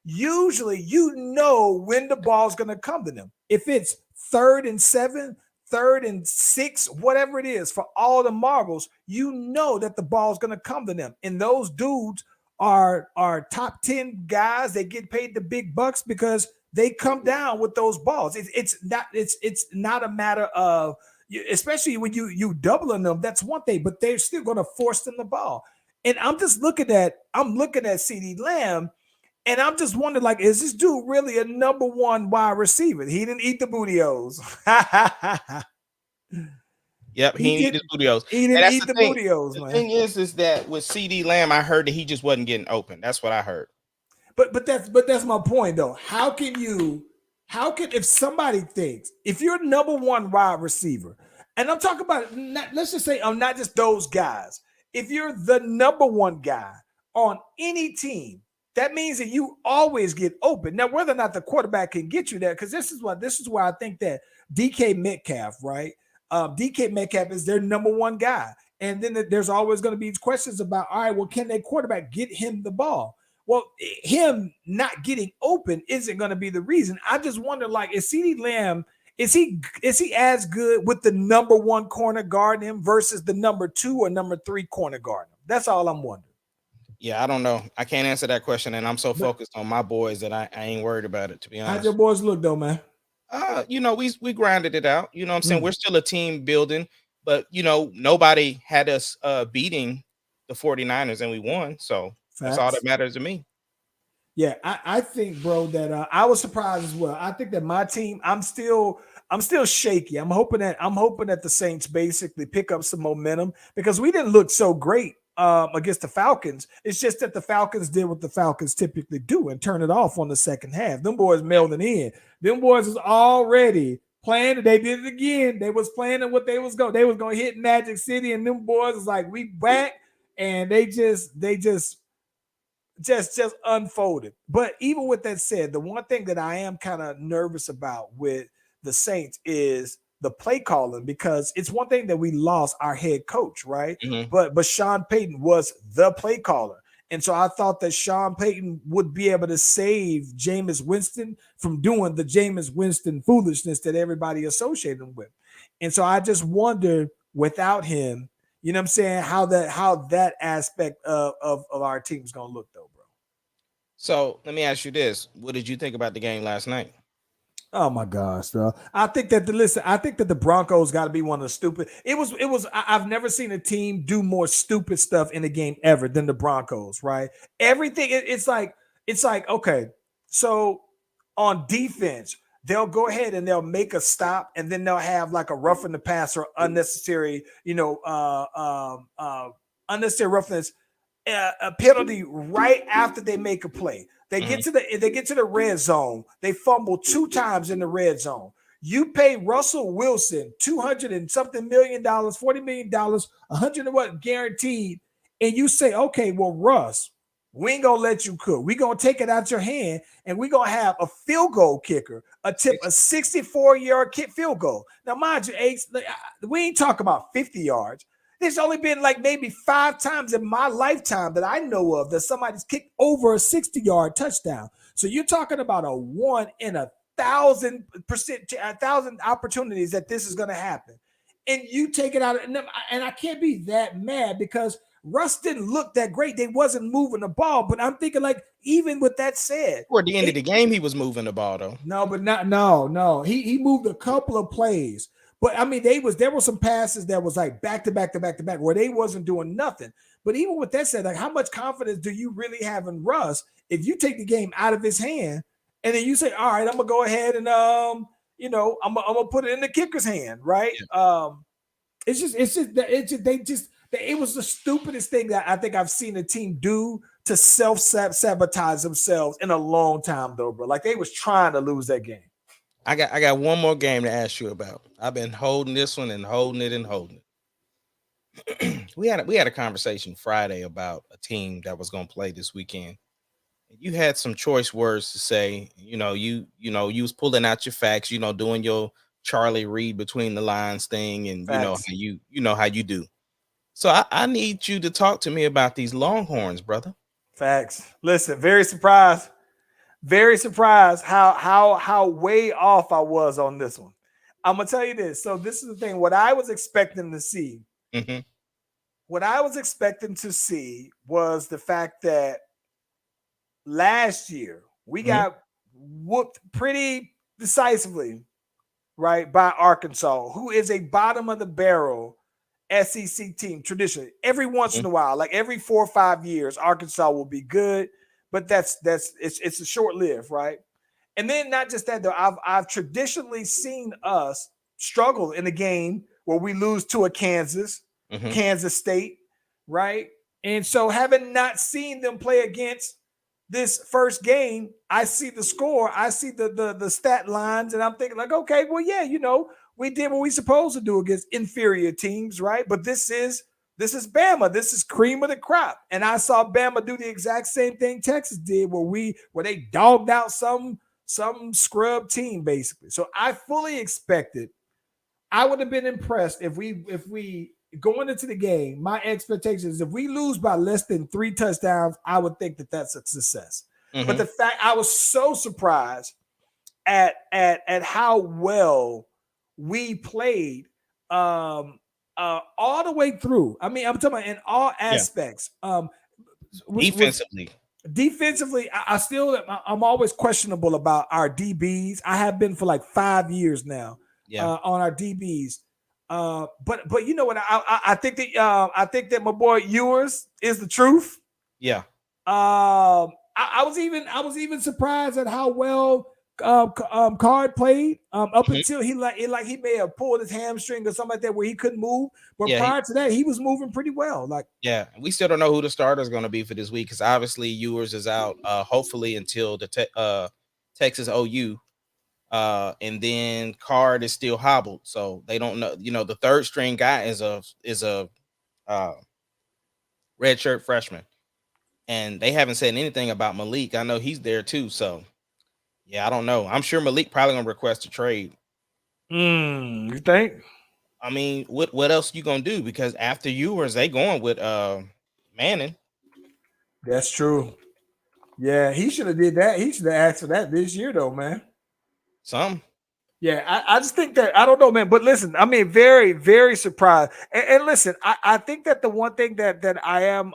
Usually, you know when the ball's going to come to them. If it's 3rd and 7, 3rd and 6, whatever it is, for all the marbles, you know that the ball's going to come to them. And those dudes are top 10 guys. They get paid the big bucks because they come down with those balls. It's not a matter of, especially when you doubling them, that's one thing, but they're still going to force them the ball. And I'm looking at CeeDee Lamb, and I'm just wondering, like, is this dude really a number 1 wide receiver? He didn't eat the bootios. Yep, he didn't eat his bootios. He didn't eat the bootios, man. The thing is that with CeeDee Lamb, I heard that he just wasn't getting open. That's what I heard. But that's my point, though. How can if somebody thinks, if you're number 1 wide receiver, and I'm talking about, let's just say, not just those guys. If you're the number 1 guy on any team, that means that you always get open. Now, whether or not the quarterback can get you there, because this is why I think that DK Metcalf, right? DK Metcalf is their number 1 guy. And then there's always going to be questions about, all right, well, can their quarterback get him the ball? Well, him not getting open isn't going to be the reason. I just wonder, like, is CeeDee Lamb, is he as good with the number 1 corner guarding him versus the number 2 or number 3 corner guarding him? That's all I'm wondering. Yeah, I don't know. I can't answer that question, and I'm so focused on my boys that I ain't worried about it, to be honest. How'd your boys look, though, man? We grinded it out. You know what I'm saying? We're still a team building, but, nobody had us beating the 49ers, and we won, so that's all that matters to me. Yeah, I think, bro, that I was surprised as well. I think that my team, I'm still shaky. I'm hoping that the Saints basically pick up some momentum because we didn't look so great against the Falcons. It's just that the Falcons did what the Falcons typically do and turn it off on the second half. Them boys melding in. Them boys was already playing. They did it again. They was planning what they was going. They was going to hit Magic City, and them boys was like, we back, and they just unfolded. But even with that said, the one thing that I am kind of nervous about with the Saints is the play calling, because it's one thing that we lost our head coach, right? But Sean Payton was the play caller. And so I thought that Sean Payton would be able to save Jameis Winston from doing the Jameis Winston foolishness that everybody associated him with. And so I just wonder, without him, you know what I'm saying, how that aspect of our team is going to look, though, bro. So let me ask you this. What did you think about the game last night? Oh my gosh, bro. I think that the Broncos got to be one of the stupid. I've never seen a team do more stupid stuff in a game ever than the Broncos, right? Everything, it's like, okay, so on defense, they'll go ahead and they'll make a stop, and then they'll have like a roughing the passer, unnecessary, unnecessary roughness, a penalty right after they make a play. They get to the red zone. They fumble 2 times in the red zone. You pay Russell Wilson $200 and something million, $40 million, 100 and what guaranteed, and you say, okay, well, Russ, we ain't gonna let you cook. We're gonna take it out your hand, and we're gonna have a field goal kicker, a 64-yard field goal. Now, mind you, Ace, we ain't talking about 50 yards. There's only been like maybe 5 times in my lifetime that I know of that somebody's kicked over a 60-yard touchdown. So you're talking about a 1 in 1,000%, 1,000 opportunities that this is going to happen. And you take it out, and I can't be that mad because Russ didn't look that great. They wasn't moving the ball, but I'm thinking, like, even with that said, toward the end of the game, he was moving the ball though. No. He moved a couple of plays. But I mean, there were some passes that was like back to back where they wasn't doing nothing. But even with that said, like, how much confidence do you really have in Russ if you take the game out of his hand and then you say, all right, I'm gonna go ahead and I'm gonna put it in the kicker's hand, right? Yeah. It was the stupidest thing that I think I've seen a team do to self-sabotage themselves in a long time, though, bro. Like, they was trying to lose that game. I got one more game to ask you about. I've been holding this one and holding it. we had a conversation Friday about a team that was going to play this weekend. You had some choice words to say. You was pulling out your facts. Doing your Charlie read between the lines thing, and Facts. how you do. So I need you to talk to me about these Longhorns, brother. Facts. Listen, very surprised how way off I was on this one. I'm gonna tell you this. So this is the thing. What I was expecting to see, what I was expecting to see was the fact that last year we got whooped pretty decisively, right, by Arkansas, who is a bottom of the barrel SEC team traditionally. Every once in a while, like every 4 or 5 years, Arkansas will be good, but it's a short lived, right? And then not just that though, I've traditionally seen us struggle in a game where we lose to a Kansas State, right? And so having not seen them play against this first game, I see the score, I see the stat lines, and I'm thinking like, okay, well, yeah, we did what we supposed to do against inferior teams, right? But this is Bama. This is cream of the crop. And I saw Bama do the exact same thing Texas did, where they dogged out some scrub team, basically. So I fully expected, I would have been impressed if we going into the game, my expectations, if we lose by less than 3 touchdowns, I would think that that's a success. But the fact, I was so surprised at how well we played all the way through. I mean, I'm talking about in all aspects. Defensively, I'm always questionable about our DBs. I have been for like 5 years now on our DBs. But you know what? I think that my boy Ewers is the truth. Yeah. I was even surprised at how well Card played up until he may have pulled his hamstring or something like that where he couldn't move. But prior to that, he was moving pretty well. We still don't know who the starter is going to be for this week because obviously Ewers is out. Hopefully until the Texas OU. And then Card is still hobbled, so they don't know. The third string guy is a redshirt freshman, and they haven't said anything about Malik. I know he's there too, so yeah, I don't know. I'm sure Malik probably gonna request a trade. You think? I mean, what else you gonna do? Because after Ewers, they going with Manning. That's true. Yeah, he should have did that. He should have asked for that this year, though, man. Yeah, I just think that, I don't know, man. But listen, I mean, very, very surprised. And listen, I think that the one thing that I am,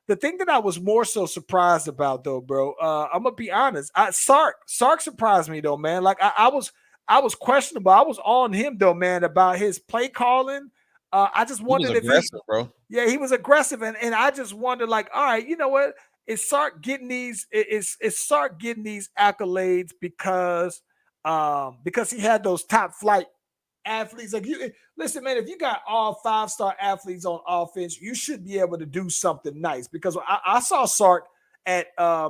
the thing that I was more so surprised about, though, bro, I'm gonna be honest. Sark surprised me, though, man. Like I was questionable. I was on him, though, man, about his play calling. I just wondered if bro. Yeah, he was aggressive, and I just wondered, like, all right, you know what? Is Sark getting these? Is Sark getting these accolades because he had those top flight athletes? Like, listen, man, if you got all 5-star athletes on offense, you should be able to do something nice. Because I saw Sark at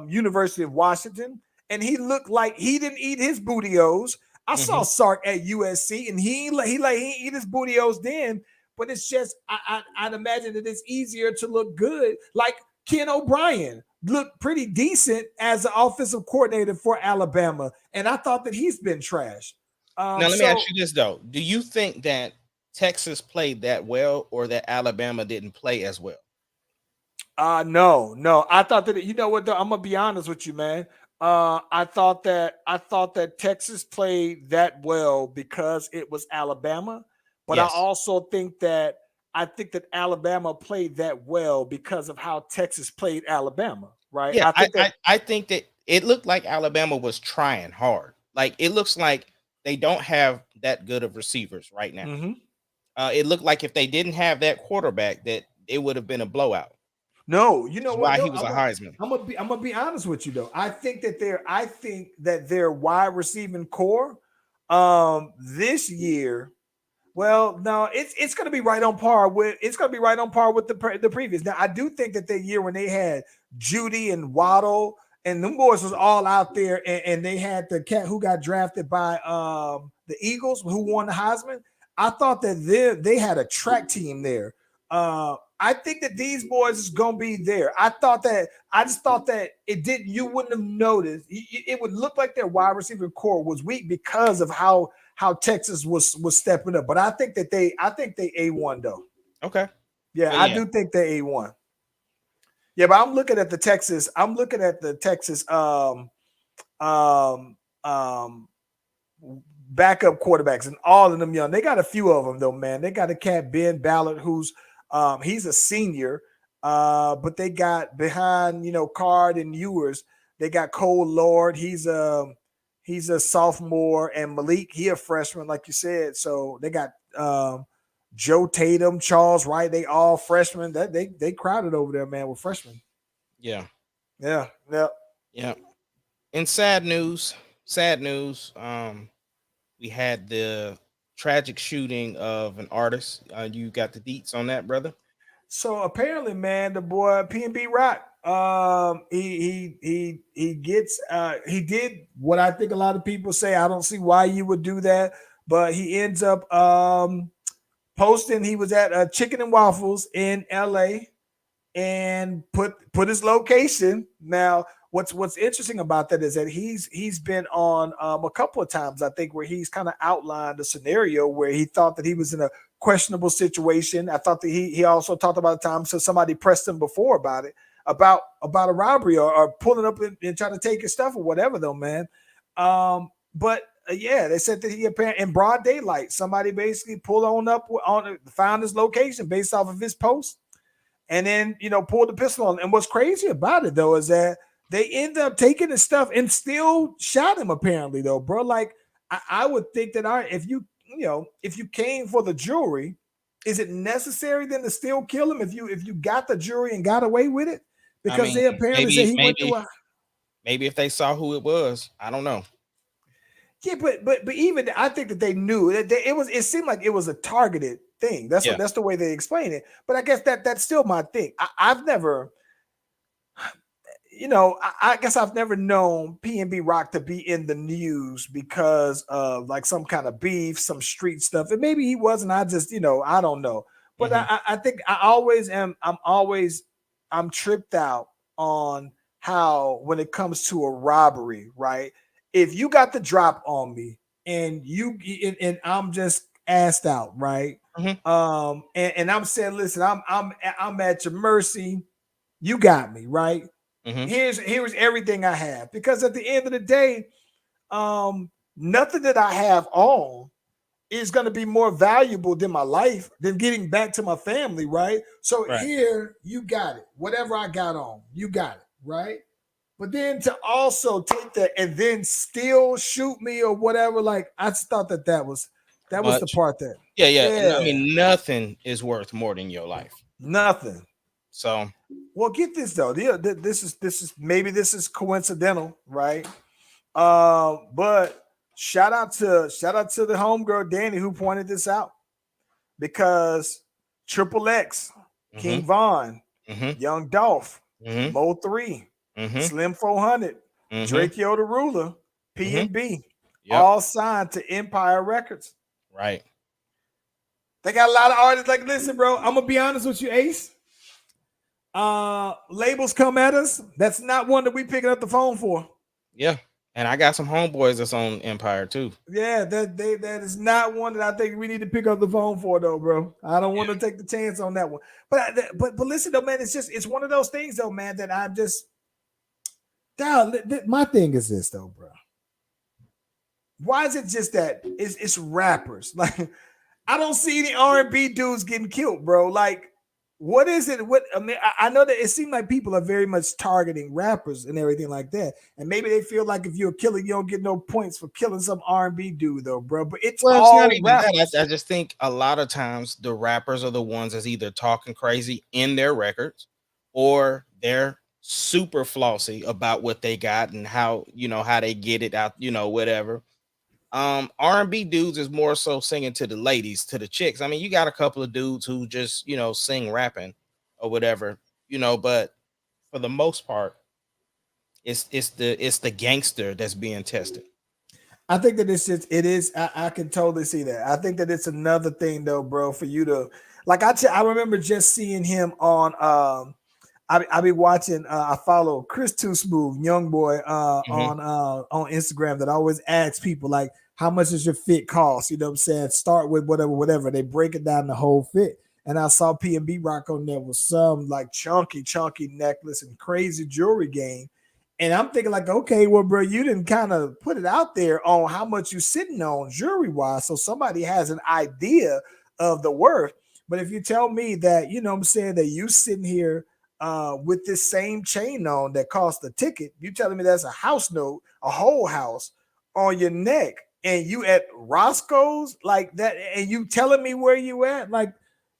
University of Washington, and he looked like he didn't eat his bootios. I saw Sark at USC, and he eat his bootios then. But it's just I'd imagine that it's easier to look good. Like Ken O'Brien looked pretty decent as an offensive coordinator for Alabama, and I thought that he's been trash. Now let me ask you this though: do you think that Texas played that well, or that Alabama didn't play as well? No. I thought that, you know what, though, I'm gonna be honest with you, man. I thought that Texas played that well because it was Alabama, but Yes. I also think that Alabama played that well because of how Texas played Alabama, right? Yeah, I think that it looked like Alabama was trying hard. Like it looks like they don't have that good of receivers right now. It looked like if they didn't have that quarterback, that it would have been a blowout. No, you know why what? he was a Heisman. I'm gonna be honest with you though. I think that their wide receiving core this year. Well, no, it's going to be right on par with the previous. Now, I do think that year when they had Judy and Waddle and them boys was all out there, and they had the cat who got drafted by the Eagles, who won the Heisman. I thought that they had a track team there. I think that these boys is gonna be there. I just thought that it didn't. You wouldn't have noticed. It would look like their wide receiver core was weak because of how Texas was stepping up. But I think they A1 though. Okay. Yeah, Well, I do think they A1. Yeah, but I'm looking at the Texas. Backup quarterbacks, and all of them young. They got a few of them though, man. They got a cat Ben Ballard, who's he's a senior, but they got behind Card and Ewers. They got Cole Lord. He's a sophomore, and Malik, he a freshman, like you said. So they got Joe Tatum, Charles Wright. They all freshmen. That they crowded over there, man, with freshmen. Yeah. And sad news. We had the tragic shooting of an artist. You got the deets on that, brother? So apparently, man, the boy PNB Rock, he did what I think a lot of people say. I don't see why you would do that, but he ends up posting. He was at Chicken and Waffles in LA and put his location. Now, what's interesting about that is that he's been on a couple of times, I think, where he's kind of outlined a scenario where he thought that he was in a questionable situation. I thought that he also talked about a time so somebody pressed him before about a robbery or pulling up and trying to take his stuff or whatever though, man. But they said that he apparently in broad daylight, somebody basically pulled found his location based off of his post, and then pulled the pistol on. And what's crazy about it though is that they end up taking his stuff and still shot him apparently though, bro. Like I would think that if you came for the jewelry, is it necessary then to still kill him if you got the jewelry and got away with it? Because they apparently said he went through maybe if they saw who it was, I don't know. Yeah, but even I think that they knew that it seemed like it was a targeted thing. That's the way they explain it. But I guess that's still my thing. I've never, I guess I've never known PNB Rock to be in the news because of like some kind of beef, some street stuff. And maybe he wasn't. I just, I don't know. But I think I'm tripped out on how when it comes to a robbery, right? If you got the drop on me and and I'm just asked out, right? And I'm saying, listen, I'm at your mercy. You got me, right? Here's everything I have, because at the end of the day, nothing that I have on is going to be more valuable than my life, than getting back to my family, right? So here, you got it. Whatever I got on, you got it, right? But then to also take that and then still shoot me or whatever, like I just thought that was the part that I mean, nothing is worth more than your life. Nothing. So, well, get this though. This is coincidental, right? But shout out to the homegirl Danny who pointed this out, because Triple X, King Von, Young Dolph, Mo 3, Slim 400, Drake Yoda Ruler, PNB, all signed to Empire Records. Right. They got a lot of artists. Like, listen, bro, I'm gonna be honest with you, Ace. Labels come at us. That's not one that we picking up the phone for. Yeah. And I got some homeboys that's on Empire too. Yeah, that is not one that I think we need to pick up the phone for though, bro. I don't want to take the chance on that one. But listen though, man, it's one of those things though, man, that I'm just my thing is this though, bro. Why is it just that it's rappers? Like, I don't see any R&B dudes getting killed, bro. Like, what is it? I know that it seems like people are very much targeting rappers and everything like that, and maybe they feel like if you're a killer, you don't get no points for killing some R&B dude, though, bro. But it's all not even rappers. that. I just think a lot of times the rappers are the ones that's either talking crazy in their records, or they're super flossy about what they got and how they get it out, whatever. R&B dudes is more so singing to the ladies, to the chicks. I mean, you got a couple of dudes who just, sing rapping or whatever, but for the most part, it's the gangster that's being tested. I think that it's just, it is. I can totally see that. I think that it's another thing though, bro, for you to like. I remember just seeing him on. I be watching. I follow Chris Too Smooth, young boy, Mhm. on Instagram. That always asks people like, how much does your fit cost? You know what I'm saying? Start with whatever. They break it down the whole fit. And I saw PNB Rock on there with some like chunky necklace and crazy jewelry game. And I'm thinking like, okay, well, bro, you didn't kind of put it out there on how much you sitting on jewelry wise, so somebody has an idea of the worth. But if you tell me that, you know what I'm saying, that you sitting here with this same chain on that cost a ticket, you telling me that's a house note, a whole house on your neck, and you at Roscoe's like that, and you telling me where you at, like,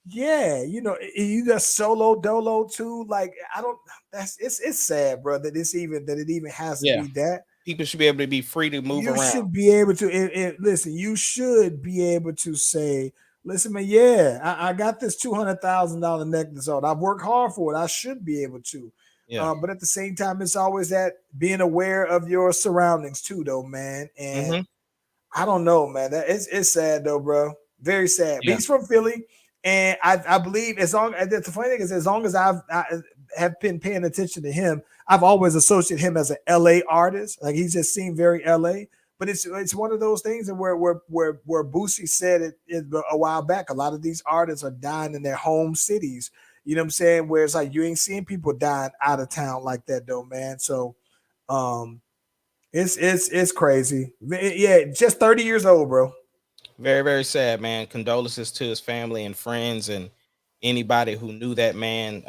yeah, you know, you just solo dolo too. Like, I don't. That's it's sad, bro. That it even has to Yeah, be that. people should be able to be free to move You around. should be able to listen. You should be able to say, "Listen, man, yeah, I got this $200,000 necklace on. I've worked hard for it. I should be able to." Yeah. But at the same time, it's always that being aware of your surroundings too, though, man. And Hmm. I don't know, man. That it's sad though, bro. Very sad. But Yeah. he's from Philly, and I believe as long as the funny thing is, as long as I have been paying attention to him, I've always associated him as an LA artist. Like he just seemed very LA. But it's one of those things that where Boosie said it a while back. A lot of these artists are dying in their home cities. You know what I'm saying? Where it's like you ain't seeing people dying out of town like that though, man. So um it's crazy. Yeah, just 30 years old, bro. Very, very sad, man. Condolences to his family and friends and anybody who knew that man.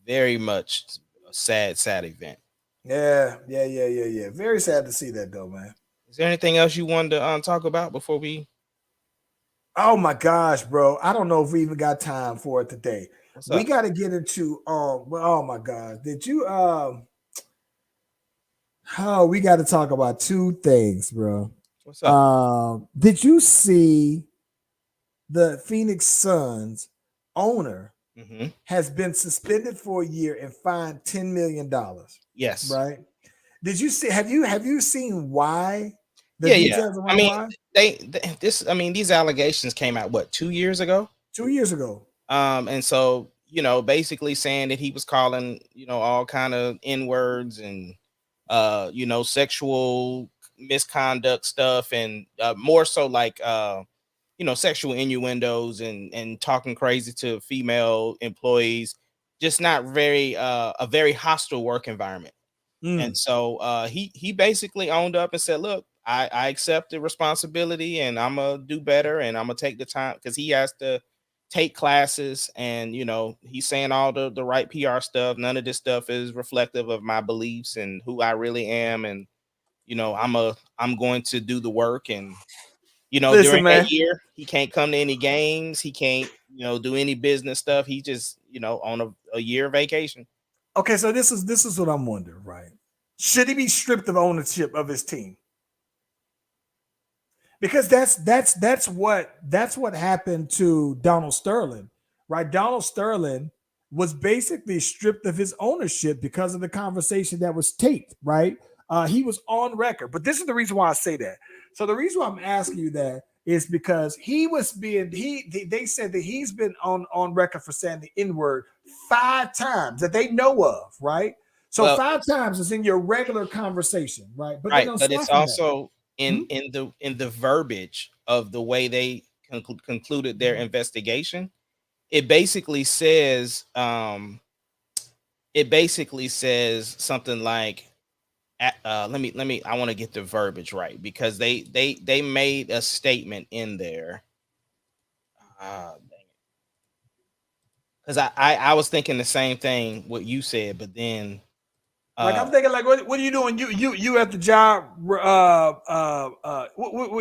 Very much a sad, sad event. Yeah. Very sad to see that though, man. Is there anything else you wanted to talk about before we? Oh my gosh, bro. I don't know if we even got time for it today. What's We up? got to get into oh my gosh. Did you oh, we got to talk about two things, bro. What's up? Did you see the Phoenix Suns owner Hmm. has been suspended for a year and fined $10 million, Yes. right? Did you see have you seen why the Yeah. details I around mean, why? this. I mean, these allegations came out what 2 years ago. 2 years ago. And so basically saying that he was calling all kind of n words and sexual misconduct stuff and more so like sexual innuendos and talking crazy to female employees, just not very a very hostile work environment. And Mm. so he basically owned up and said, look, I accept the responsibility and I'm gonna do better and I'm gonna take the time because he has to take classes and he's saying all the right PR stuff. None of this stuff is reflective of my beliefs and who I really am. And I'm going to do the work. And during Listen, that man. year, he can't come to any games. He can't, do any business stuff. He just, on a year vacation. Okay, so this is what I'm wondering, right? Should he be stripped of ownership of his team? Because that's what happened to Donald Sterling, right? Donald Sterling was basically stripped of his ownership because of the conversation that was taped, right? He was on record, but this is the reason why I say that. So the reason why I'm asking you that is because they said that he's been on record for saying the N word 5 times that they know of, right? So Well, 5 times is in your regular conversation, right? But right, then but it's aside from that, also hmm? in the verbiage of the way they concluded their investigation. It basically says something like let me I want to get the verbiage right because they made a statement in there. Because I was thinking the same thing what you said, but then Like I'm thinking, like, what are you doing? You at the job? What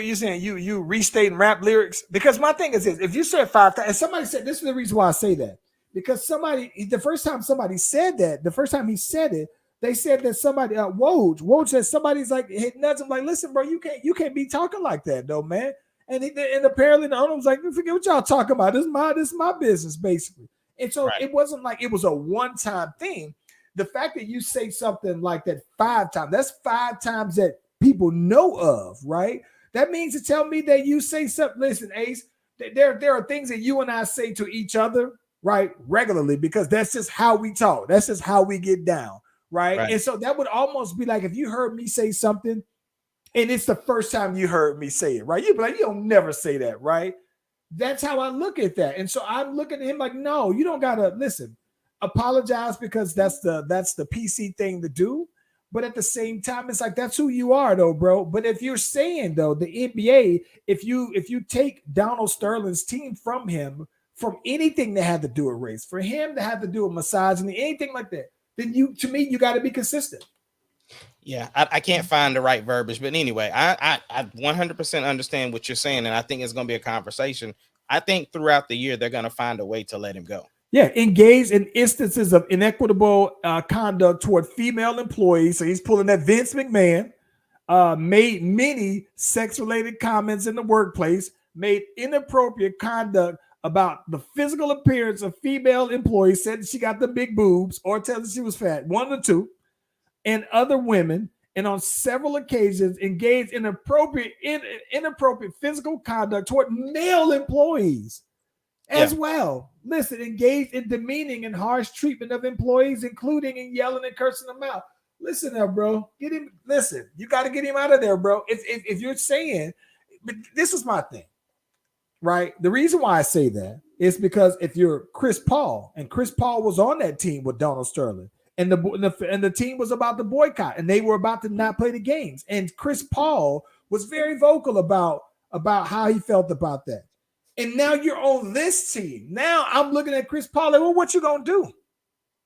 you saying? You restating rap lyrics? Because my thing is this: if you said 5 times, and somebody said this is the reason why I say that because the first time somebody said that, the first time he said it, they said that somebody Woj said somebody's like hit nuts. I'm like, listen, bro, you can't be talking like that, though, man. And apparently the owner was like, forget what y'all talking about. This is my business, basically. And so right. it wasn't like it was a one-time thing. The fact that you say something like that 5 times, that's 5 times that people know of, right? That means to tell me that you say something. Listen, Ace, there are things that you and I say to each other, right, regularly, because that's just how we talk. That's just how we get down, right? And so that would almost be like if you heard me say something and it's the first time you heard me say it, right? You'd be like, you don't never say that, right? That's how I look at that. And so I'm looking at him like, no, you don't gotta listen, apologize, because that's the PC thing to do. But at the same time, it's like that's who you are, though, bro. But if you're saying though the NBA, if you take Donald Sterling's team from him, from anything that had to do with race, for him to have to do with misogyny, anything like that, then you got to be consistent. Yeah, I can't find the right verbiage, but anyway, I 100% understand what you're saying, and I think it's going to be a conversation. I think throughout the year they're going to find a way to let him go. Yeah, engage in instances of inequitable conduct toward female employees. So he's pulling that Vince McMahon. Made many sex-related comments in the workplace. Made inappropriate conduct about the physical appearance of female employees. Said that she got the big boobs, or tell her she was fat. One of the two. And other women, and on several occasions engaged in inappropriate physical conduct toward male employees as well. Listen, engaged in demeaning and harsh treatment of employees, including in yelling and cursing them out. Listen now, bro. Get him. Listen, you got to get him out of there, bro. If you're saying, but this is my thing, right? The reason why I say that is because if you're Chris Paul, and Chris Paul was on that team with Donald Sterling, and the team was about to boycott, and they were about to not play the games. And Chris Paul was very vocal about how he felt about that. And now you're on this team. Now I'm looking at Chris Paul like, well, what you gonna do?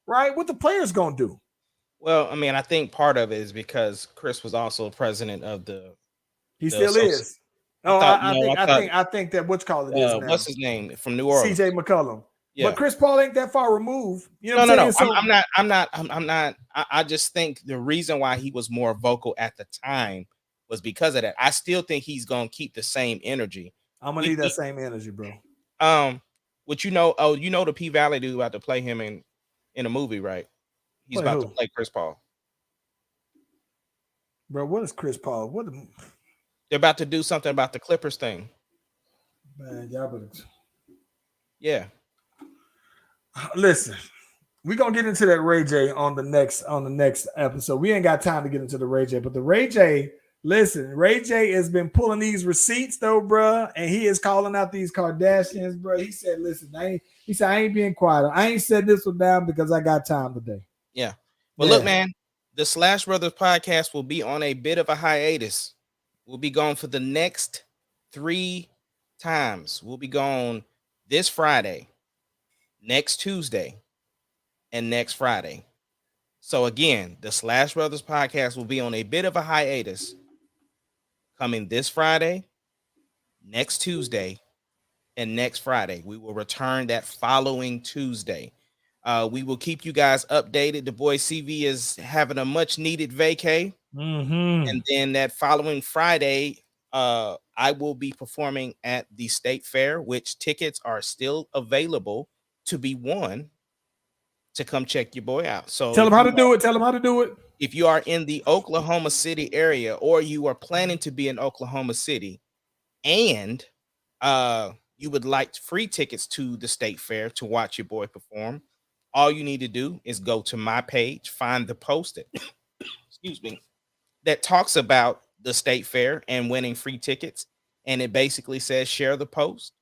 Right? What the players gonna do? Well, I mean, I think part of it is because Chris was also president of the. He still is. Oh, I think that what's called it is now. What's his name from New Orleans? CJ McCollum. Yeah. But Chris Paul ain't that far removed. You know no. I'm not. I just think the reason why he was more vocal at the time was because of that. I still think he's gonna keep the same energy. I'm gonna need that same energy, bro. What you know? Oh, you know the P Valley dude about to play him in a movie, right? He's about to play Chris Paul. Bro, what is Chris Paul? They're about to do something about the Clippers thing. Man, y'all better. Yeah. Listen, we're gonna get into that Ray J on the next episode. We ain't got time to get into the Ray J, but the Ray J, listen, Ray J has been pulling these receipts though, bro, and he is calling out these Kardashians, bro. He said, listen, I ain't being quiet. I ain't said this one down because I got time today. Yeah. Well, look, man, the Slash Brothers podcast will be on a bit of a hiatus. We'll be gone for the next 3 times. We'll be gone this Friday, next Tuesday, and next Friday. So again, the Slash Brothers podcast will be on a bit of a hiatus, coming this Friday, next Tuesday, and next Friday. We will return that following Tuesday. We will keep you guys updated. The boy CV is having a much needed vacay. And then that following Friday, I will be performing at the State Fair, which tickets are still available to be won to come check your boy out. So tell them how to do it. Tell them how to do it. If you are in the Oklahoma City area, or you are planning to be in Oklahoma City, and you would like free tickets to the State Fair to watch your boy perform, all you need to do is go to my page, find the post that, excuse me, that talks about the State Fair and winning free tickets. And it basically says share the post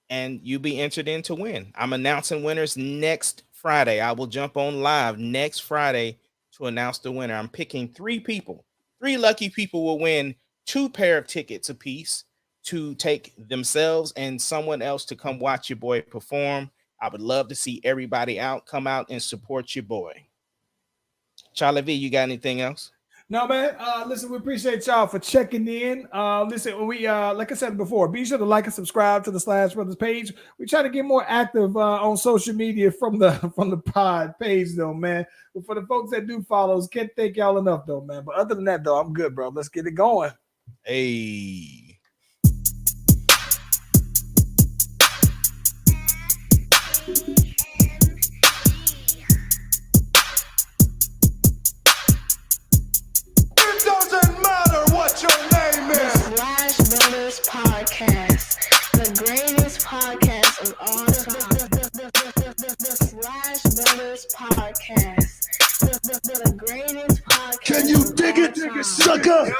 and you'll be entered in to win. I'm announcing winners next Friday. I will jump on live next Friday to announce the winner. I'm picking 3 people. 3 lucky people will win 2 pair of tickets apiece to take themselves and someone else to come watch your boy perform. I would love to see everybody out. Come out and support your boy. Charlie V, you got anything else? No, man. Listen, we appreciate y'all for checking in. Listen, we like I said before, be sure to like and subscribe to the Slash Brothers page. We try to get more active on social media from the pod page, though, man. But for the folks that do follow us, can't thank y'all enough, though, man. But other than that, though, I'm good, bro. Let's get it going. Hey. It doesn't greatest podcast. The greatest podcast. Can you dig it, sucker?